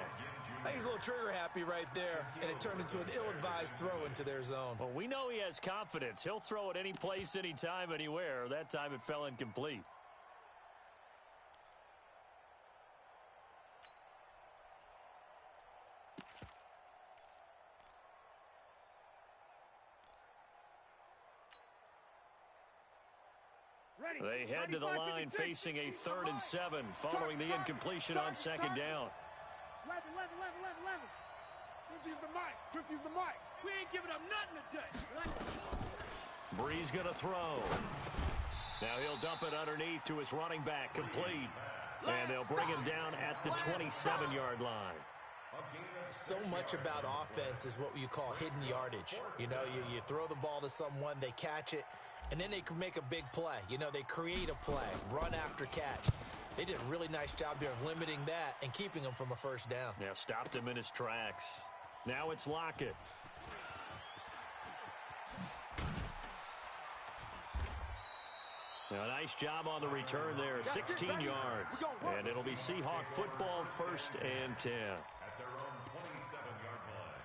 D: I think he's a little trigger happy right there, and it turned into an ill-advised throw into their zone.
A: Well, we know he has confidence. He'll throw it any place, anytime, anywhere. That time it fell incomplete. They head to the line facing a 3rd and 7 following the incompletion on 2nd down.
C: 11.
B: 50's the mic. 50's the mic.
C: We ain't giving up nothing today.
A: Breeze going to throw. Now he'll dump it underneath to his running back, complete. And they'll bring him down at the 27-yard line.
D: So much about offense is what you call hidden yardage. You know, you throw the ball to someone, they catch it, and then they can make a big play. You know, they create a play, run after catch. They did a really nice job there of limiting that and keeping him from a 1st down.
A: Yeah, stopped him in his tracks. Now it's Lockett. Now, nice job on the return there, 16 yards. And it'll be Seahawk football, 1st and 10.
E: At their own 27-yard line.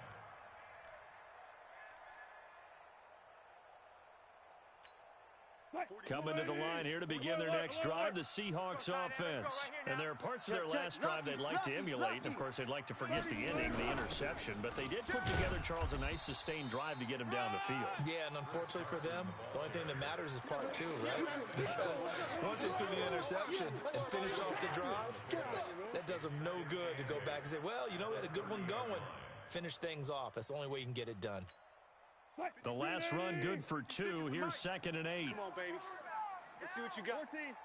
A: Coming to the line here to begin their next drive, the Seahawks offense. And there are parts of their last drive they'd like to emulate. And, of course, they'd like to forget the ending, the interception. But they did put together, Charles, a nice sustained drive to get him down the field.
D: Yeah, and unfortunately for them, the only thing that matters is part 2, right? Because once they threw the interception and finished off the drive, that does them no good to go back and say, well, you know, we had a good one going. Finish things off. That's the only way you can get it done.
A: The last run good for 2. Here's 2nd and 8.
F: Come on, baby. Let's see what you got.
C: 14.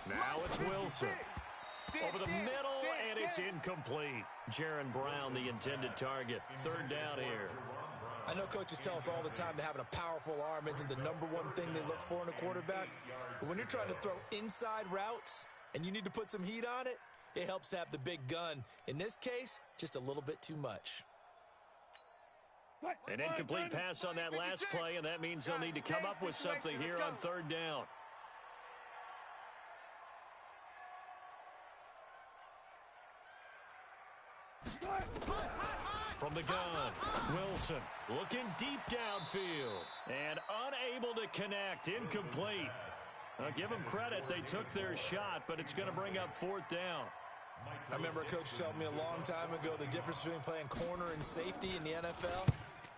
A: Now it's Wilson. Over the middle, and it's incomplete. Jaron Brown, the intended target. 3rd down here.
D: I know coaches tell us all the time that having a powerful arm isn't the #1 thing they look for in a quarterback. But when you're trying to throw inside routes and you need to put some heat on it, it helps to have the big gun. In this case, just a little bit too much.
A: An incomplete pass on that last play, and that means they'll need to come up with something here on 3rd down. From the gun, Wilson looking deep downfield and unable to connect. Incomplete. I'll give them credit. They took their shot, but it's going to bring up 4th down.
D: I remember a coach telling me a long time ago the difference between playing corner and safety in the NFL.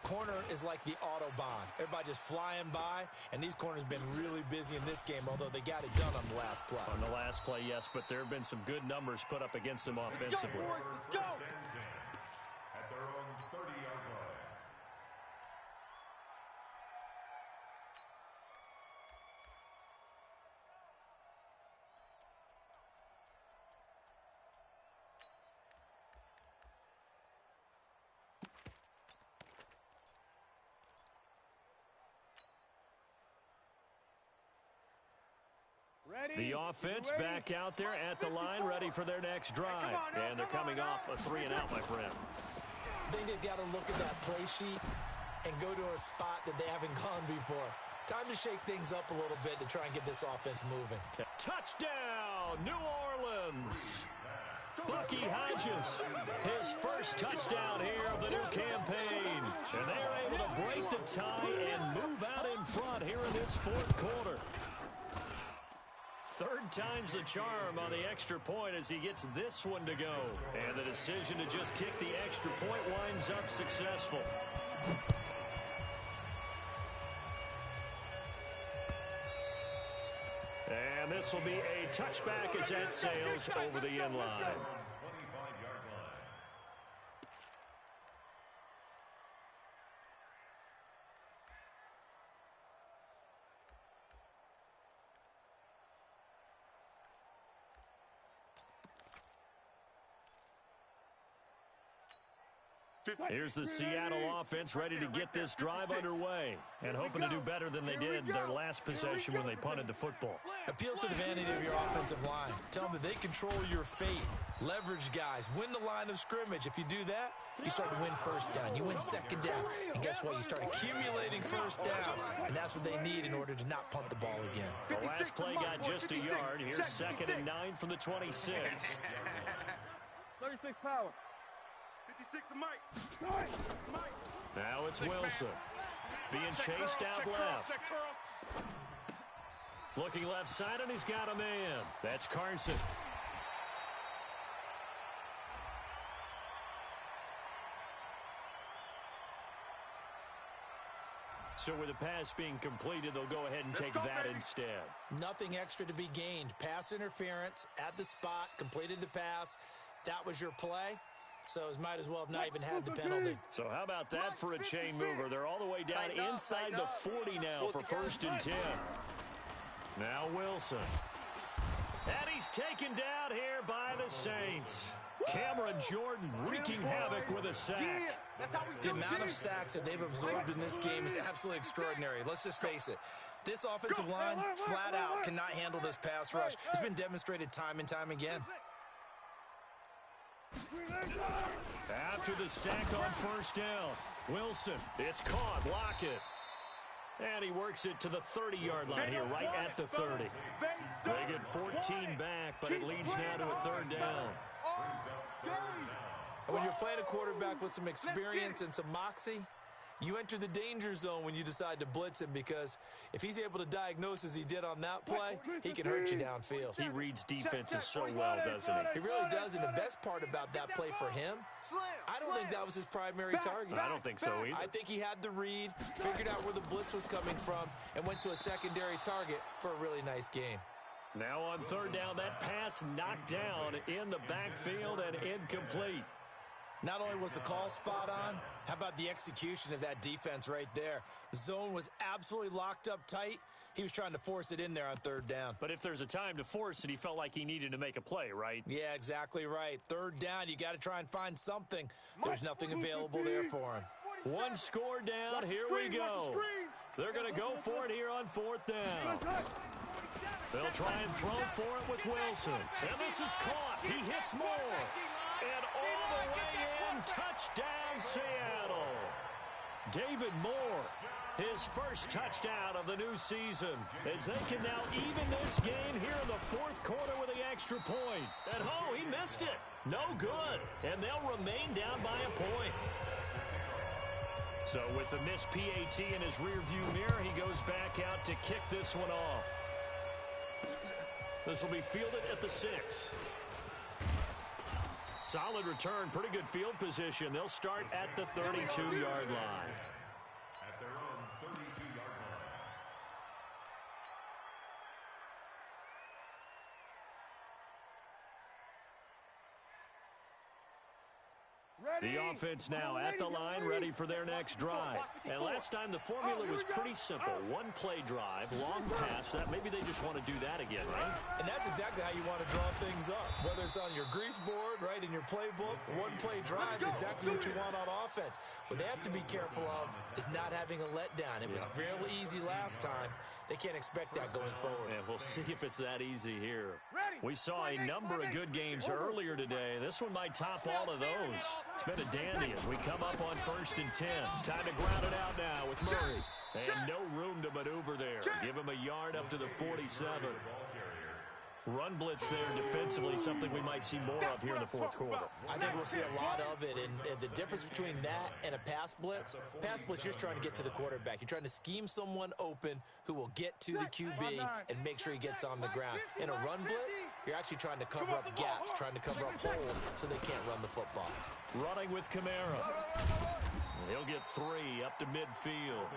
D: Corner is like the Autobahn. Everybody just flying by, and these corners have been really busy in this game, although they got it done on the last play.
A: On the last play, yes, but there have been some good numbers put up against them offensively.
F: Let's go.
E: At their own 30-yard line.
A: The offense back out there at the line, ready for their next drive. And they're coming off a 3-and-out, my friend.
D: I think they've got to look at that play sheet and go to a spot that they haven't gone before. Time to shake things up a little bit to try and get this offense moving.
A: Touchdown, New Orleans. Bucky Hodges, his first touchdown here of the new campaign. And they're able to break the tie and move out in front here in this fourth quarter. Third time's the charm on the extra point as he gets this one to go. And the decision to just kick the extra point winds up successful. And this will be a touchback as that sails over the end line. Here's the Seattle offense ready to get this drive underway and hoping to do better than they did their last possession when they punted the football.
D: Appeal to the vanity of your offensive line. Tell them that they control your fate. Leverage guys. Win the line of scrimmage. If you do that, you start to win first down. You win second down. And guess what? You start accumulating first downs. And that's what they need in order to not punt the ball again.
A: The last play got just a yard. Here's 2nd and 9 from the 26.
C: 36 power.
B: 56 to Mike.
A: Now it's Wilson. Being chased out left. Looking left side, and he's got a man. That's Carson. So with the pass being completed, they'll go ahead and take that instead.
D: Nothing extra to be gained. Pass interference at the spot, completed the pass. That was your play. So it might as well have not even had the penalty.
A: So how about that for a chain mover? They're all the way down inside the 40 now for 1st and 10. Now Wilson. And he's taken down here by the Saints. Cameron Jordan wreaking havoc with a sack.
D: The amount of sacks that they've absorbed in this game is absolutely extraordinary. Let's just face it. This offensive line, flat out, cannot handle this pass rush. It's been demonstrated time and time again.
A: After the sack on 1st down, Wilson, it's caught, block it. And he works it to the 30-yard line here, right at the 30. They get 14 back, but it leads now to a 3rd down.
D: When you're playing a quarterback with some experience and some moxie, you enter the danger zone when you decide to blitz him, because if he's able to diagnose as he did on that play, he can hurt you downfield.
A: He reads defenses so well, doesn't he?
D: He really does, and the best part about that play for him, I don't think that was his primary target.
A: I don't think so either.
D: I think he had the read, figured out where the blitz was coming from, and went to a secondary target for a really nice game.
A: Now on 3rd down, that pass knocked down in the backfield and incomplete.
D: Not only was the call spot on, how about the execution of that defense right there? The zone was absolutely locked up tight. He was trying to force it in there on 3rd down.
A: But if there's a time to force it, he felt like he needed to make a play, right?
D: Yeah, exactly right. 3rd down, you got to try and find something. There's nothing available there for him.
A: One score down, here we go. They're going to go for it here on 4th down. They'll try and throw for it with Wilson. And this is caught. He hits more. And all the way in, touchdown Seattle. David Moore, his first touchdown of the new season, as they can now even this game here in the 4th quarter with the extra point. And oh, he missed it. No good. And they'll remain down by a point. So with the missed PAT in his rearview mirror, he goes back out to kick this one off. This will be fielded at the 6. Solid return, pretty good field position. They'll start at the 32-yard line.
E: At their own 32-yard line.
A: The offense now at the line, ready for their next drive. And last time the formula was pretty simple. One play drive, long pass. That maybe they just want to do that again, right?
D: And that's exactly how you want to draw things up. Whether it's on your grease board, right, in your playbook, one play drive is exactly what you want on offense. What they have to be careful of is not having a letdown. It was real easy last time. They can't expect that going forward.
A: And we'll see if it's that easy here. We saw a number of good games earlier today. This one might top all of those. It's been a dandy as we come up on 1st and 10. Time to ground it out now with Murray. And no room to maneuver there. Give him a yard up to the 47. Run blitz there defensively, something we might see more of here in the fourth quarter.
D: I think we'll see a lot of it, and the difference between that and a pass blitz, you're just trying to get to the quarterback. You're trying to scheme someone open who will get to the QB and make sure he gets on the ground. In a run blitz, you're actually trying to cover up gaps, trying to cover up holes so they can't run the football.
A: Running with Kamara. He'll get 3 up to midfield.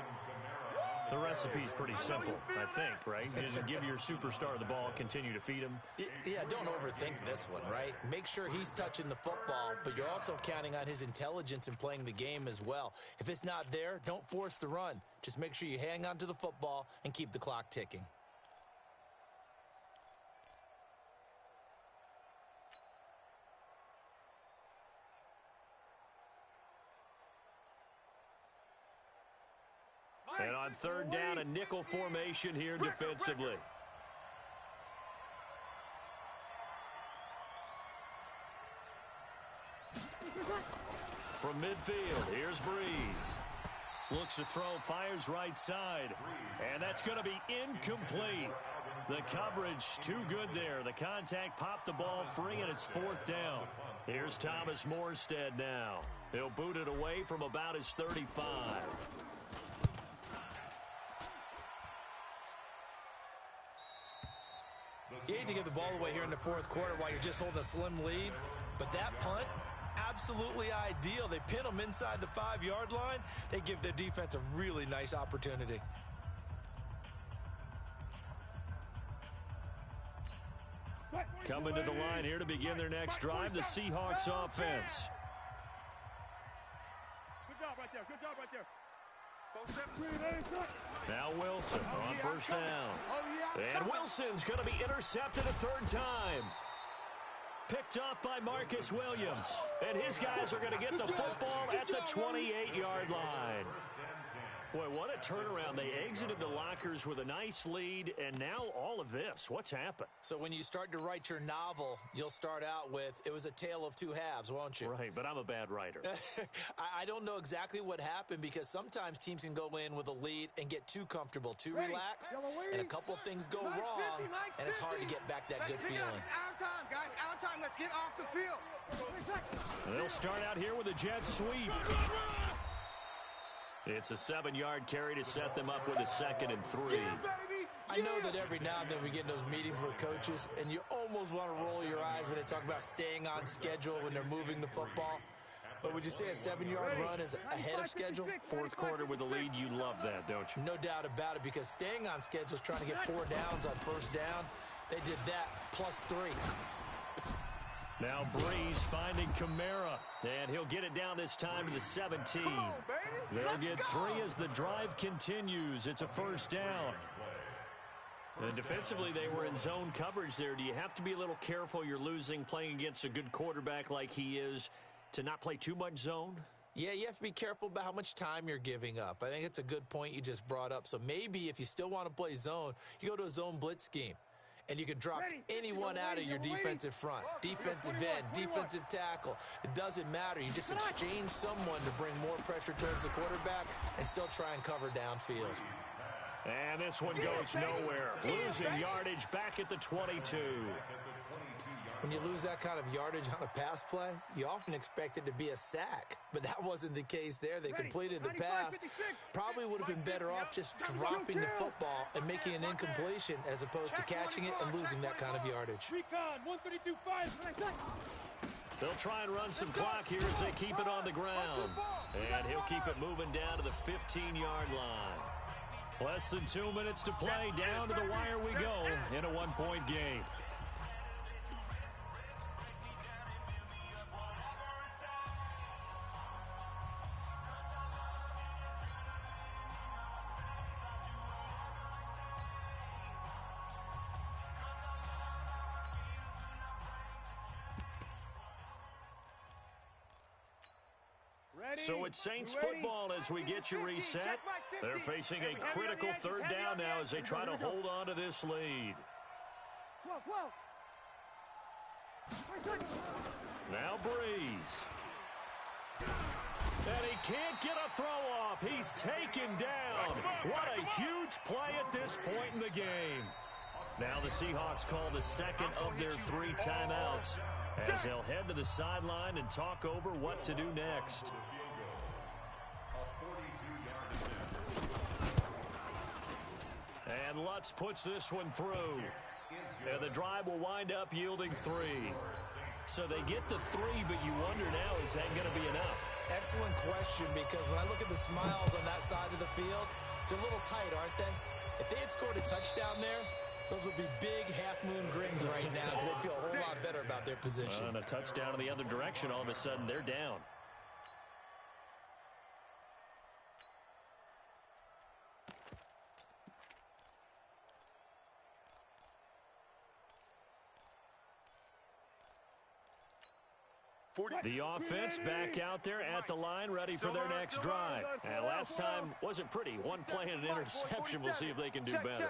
A: The recipe's pretty simple, I think, right? You just give your superstar the ball, continue to feed him.
D: Yeah, don't overthink this one, right? Make sure he's touching the football, but you're also counting on his intelligence in playing the game as well. If it's not there, don't force the run. Just make sure you hang on to the football and keep the clock ticking.
A: And on third down, a nickel formation here defensively. From midfield, here's Breeze. Looks to throw, fires right side. And that's going to be incomplete. The coverage too good there. The contact popped the ball free, and it's fourth down. Here's Thomas Morstead now. He'll boot it away from about his 35.
D: You hate to give the ball away here in the fourth quarter while you're just holding a slim lead, but that punt, absolutely ideal. They pin them inside the 5-yard line. They give their defense a really nice opportunity.
A: Coming to the line here to begin their next drive, the Seahawks offense.
C: Good job right there. Good job right there.
A: Now Wilson on first down. And Wilson's going to be intercepted a third time. Picked off by Marcus Williams. And his guys are going to get the football at the 28-yard line. Boy, what a turnaround. They exited the lockers with a nice lead, and now all of this. What's happened?
D: So when you start to write your novel, you'll start out with, it was a tale of two halves, won't you?
A: Right, but I'm a bad writer.
D: I don't know exactly what happened because sometimes teams can go in with a lead and get too comfortable, too relaxed, and a couple of things go wrong, and it's hard to get back that good feeling.
B: It's our time, guys. Our time. Let's get off the field.
A: They'll start out here with a jet sweep. It's a 7-yard carry to set them up with a 2nd and 3.
D: I know that every now and then we get in those meetings with coaches, and you almost want to roll your eyes when they talk about staying on schedule when they're moving the football. But would you say a 7-yard run is ahead of schedule?
A: Fourth quarter with the lead, you love that, don't you?
D: No doubt about it, because staying on schedule is trying to get 4 downs on first down. They did that plus 3.
A: Now Breeze finding Kamara, and he'll get it down this time to the 17. They'll get 3 as the drive continues. It's a first down. And defensively, they were in zone coverage there. Do you have to be a little careful you're losing playing against a good quarterback like he is to not play too much zone?
D: Yeah, you have to be careful about how much time you're giving up. I think it's a good point you just brought up. So maybe if you still want to play zone, you go to a zone blitz scheme. And you can drop anyone out of your defensive front, defensive end, defensive tackle. It doesn't matter. You just exchange someone to bring more pressure towards the quarterback and still try and cover downfield.
A: And this one goes nowhere. Losing yardage back at the 22.
D: When you lose that kind of yardage on a pass play, you often expect it to be a sack. But that wasn't the case there. They completed the pass. Probably would have been better off just dropping the football and making an incompletion as opposed to catching it and losing that kind of yardage.
A: They'll try and run some clock here as they keep it on the ground. And he'll keep it moving down to the 15-yard line. Less than 2 minutes to play. Down to the wire we go in a 1-point game. So it's Saints football as we get you reset. They're facing a critical third down now as they try to hold on to this lead. Now Breeze. And he can't get a throw off. He's taken down. What a huge play at this point in the game. Now the Seahawks call the second of their 3 timeouts as they'll head to the sideline and talk over what to do next. And Lutz puts this one through. And the drive will wind up yielding 3. So they get the 3, but you wonder now, is that going to be enough?
D: Excellent question, because when I look at the smiles on that side of the field, they're a little tight, aren't they? If they had scored a touchdown there, those would be big half-moon grins right now because they'd feel a whole lot better about their position.
A: And a touchdown in the other direction, all of a sudden they're down. The offense back out there at the line, ready for their next drive. And last time wasn't pretty. One play and an interception. We'll see if they can do better.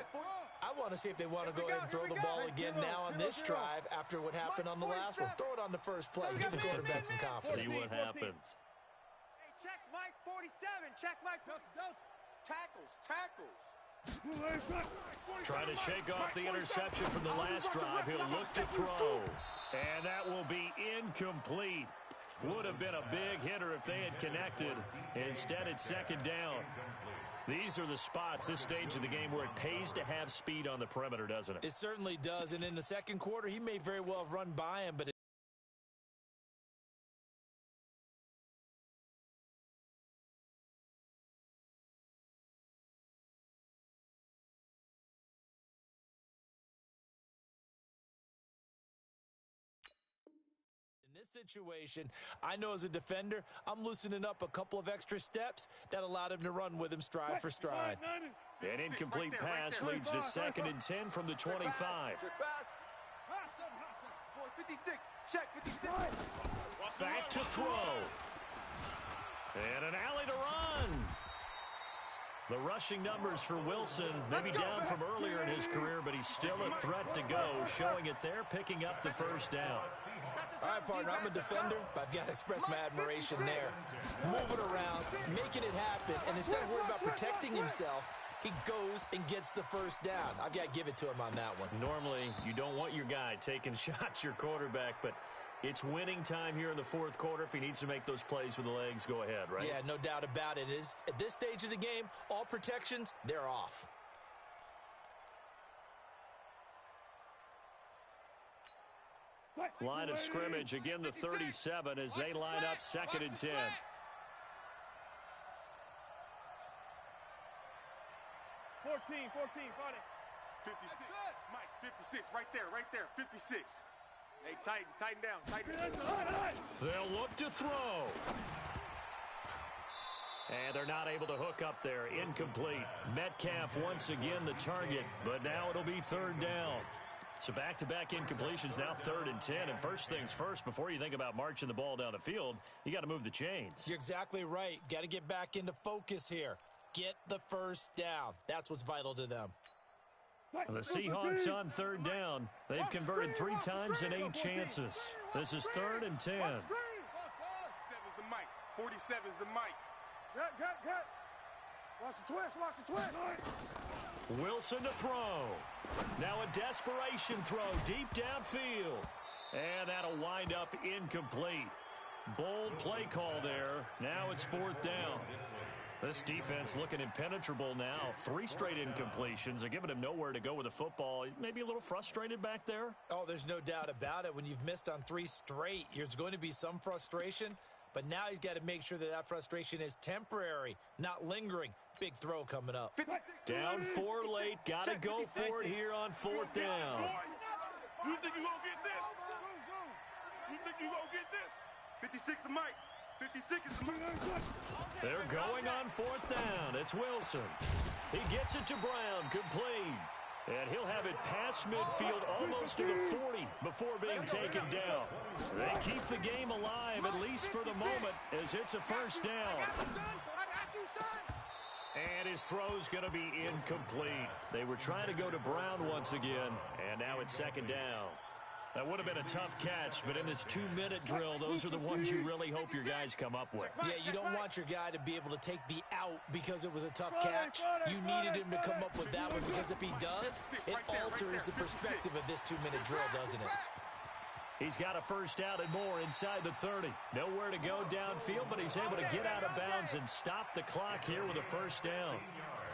D: I want to see if they want to go ahead and throw the ball again now on this drive after what happened on the last one. Throw it on the first play. Give the quarterback some confidence.
A: See what happens.
C: Hey, check Mike 47. Check Mike.
B: Tackles.
A: Trying to shake off the interception from the last drive. He'll look to throw. And that will be incomplete. Would have been a big hitter if they had connected. Instead, it's second down. These are the spots, this stage of the game, where it pays to have speed on the perimeter, doesn't it?
D: It certainly does. And in the second quarter, he may very well have run by him, but situation, I know as a defender, I'm loosening up a couple of extra steps that allowed him to run with him stride for stride.
A: An incomplete pass leads to 2nd and 10 from the 25.
B: 56. Check 56.
A: Back to throw. And an alley to run. The rushing numbers for Wilson, maybe down from earlier in his career, but he's still a threat to go, showing it there, picking up the first down.
D: All right, partner, I'm a defender, but I've got to express my admiration there. Moving around, making it happen, and instead of worrying about protecting himself, he goes and gets the first down. I've got to give it to him on that one.
A: Normally, you don't want your guy taking shots, your quarterback, but it's winning time here in the fourth quarter. If he needs to make those plays with the legs, go ahead, right?
D: Yeah, no doubt about it. At this stage of the game, all protections, they're off.
A: Line of scrimmage, again the 37 as they line up 2nd and 10.
F: 14, 40.
B: 56. Mike, 56. Right there. 56.
F: Hey, tighten down.
A: They'll look to throw. And they're not able to hook up there. Incomplete. Metcalf once again the target, but now it'll be 3rd down. So back-to-back incompletions, now 3rd and 10. And first things first, before you think about marching the ball down the field, you got to move the chains.
D: You're exactly right. Got to get back into focus here. Get the first down. That's what's vital to them.
A: The Seahawks on 3rd down. They've converted 3 times in 8 chances. This is 3rd and 10.
B: 7's the Mike. 47's the Mike. Good. Watch the twist.
A: Wilson to throw. Now a desperation throw deep downfield. And that'll wind up incomplete. Bold play call there. Now it's 4th down. This defense looking impenetrable now. 3 straight incompletions. They're giving him nowhere to go with the football. Maybe a little frustrated back there.
D: Oh, there's no doubt about it. When you've missed on 3 straight, there's going to be some frustration. But now he's got to make sure that frustration is temporary, not lingering. Big throw coming up.
A: Down 4 late. Got to go for it here on 4th down.
F: You think you're going to get this? You think you're going to get this?
B: 56 the Mike. 56 is the Mike.
A: They're going on 4th down. It's Wilson. He gets it to Brown. Complete. And he'll have it past midfield almost to the 40 before being taken down. They keep the game alive, at least for the moment, as it's a 1st down. And his throw's going to be incomplete. They were trying to go to Brown once again, and now it's 2nd down. That would have been a tough catch, but in this 2-minute drill, those are the ones you really hope your guys come up with.
D: Yeah, you don't want your guy to be able to take the out because it was a tough catch. You needed him to come up with that one because if he does, it alters the perspective of this 2-minute drill, doesn't it?
A: He's got a first down and more inside the 30. Nowhere to go downfield, but he's able to get out of bounds and stop the clock here with a first down.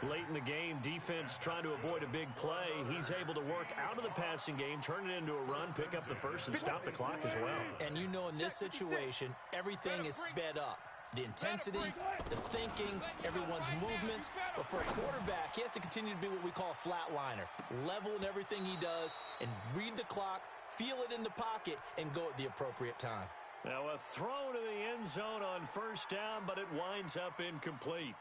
A: Late in the game, defense trying to avoid a big play. He's able to work out of the passing game, turn it into a run, pick up the first, and stop the clock as well.
D: And you know in this situation, everything is sped up. The intensity, the thinking, everyone's movements. But for a quarterback, he has to continue to be what we call a flatliner. Level in everything he does and read the clock, feel it in the pocket, and go at the appropriate time.
A: Now a throw to the end zone on first down, but it winds up incomplete.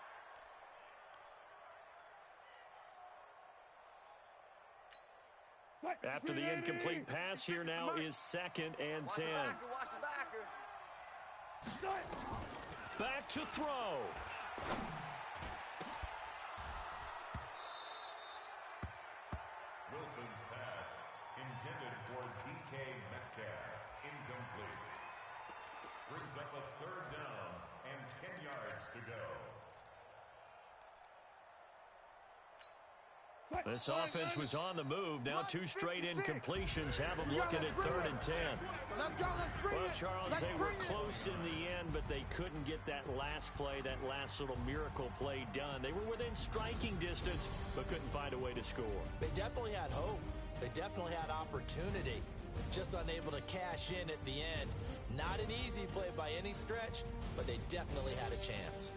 A: After the incomplete pass, here now is 2nd and 10. Back to throw.
E: Wilson's pass, intended for DK Metcalf, incomplete. Brings up a 3rd down and 10 yards to go.
A: This offense was on the move. Now 2 straight incompletions have them looking at 3rd and 10. Well, Charles, they were close in the end, but they couldn't get that last play, that last little miracle play done. They were within striking distance, but couldn't find a way to score.
D: They definitely had hope. They definitely had opportunity. Just unable to cash in at the end. Not an easy play by any stretch, but they definitely had a chance.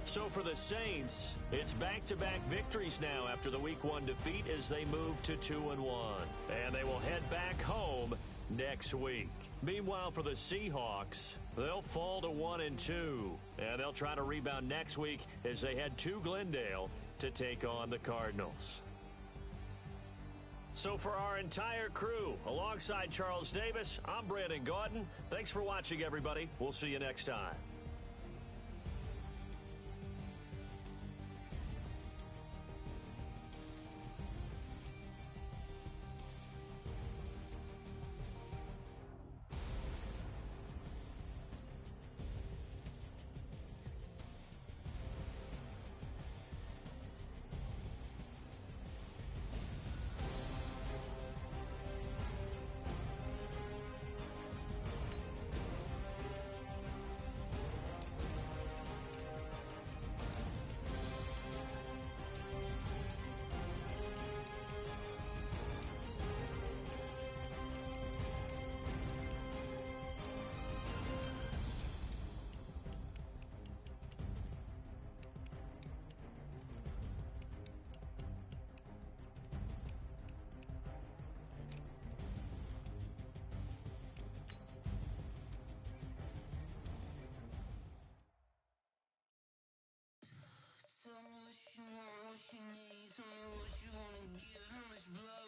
A: So for the Saints, it's back-to-back victories now after the Week 1 defeat as they move to 2-1. And they will head back home next week. Meanwhile, for the Seahawks, they'll fall to 1-2. And they'll try to rebound next week as they head to Glendale to take on the Cardinals. So for our entire crew, alongside Charles Davis, I'm Brandon Gaudin. Thanks for watching, everybody. We'll see you next time.
G: Tell me what you want, what you need. Tell me what you wanna give, how much blood.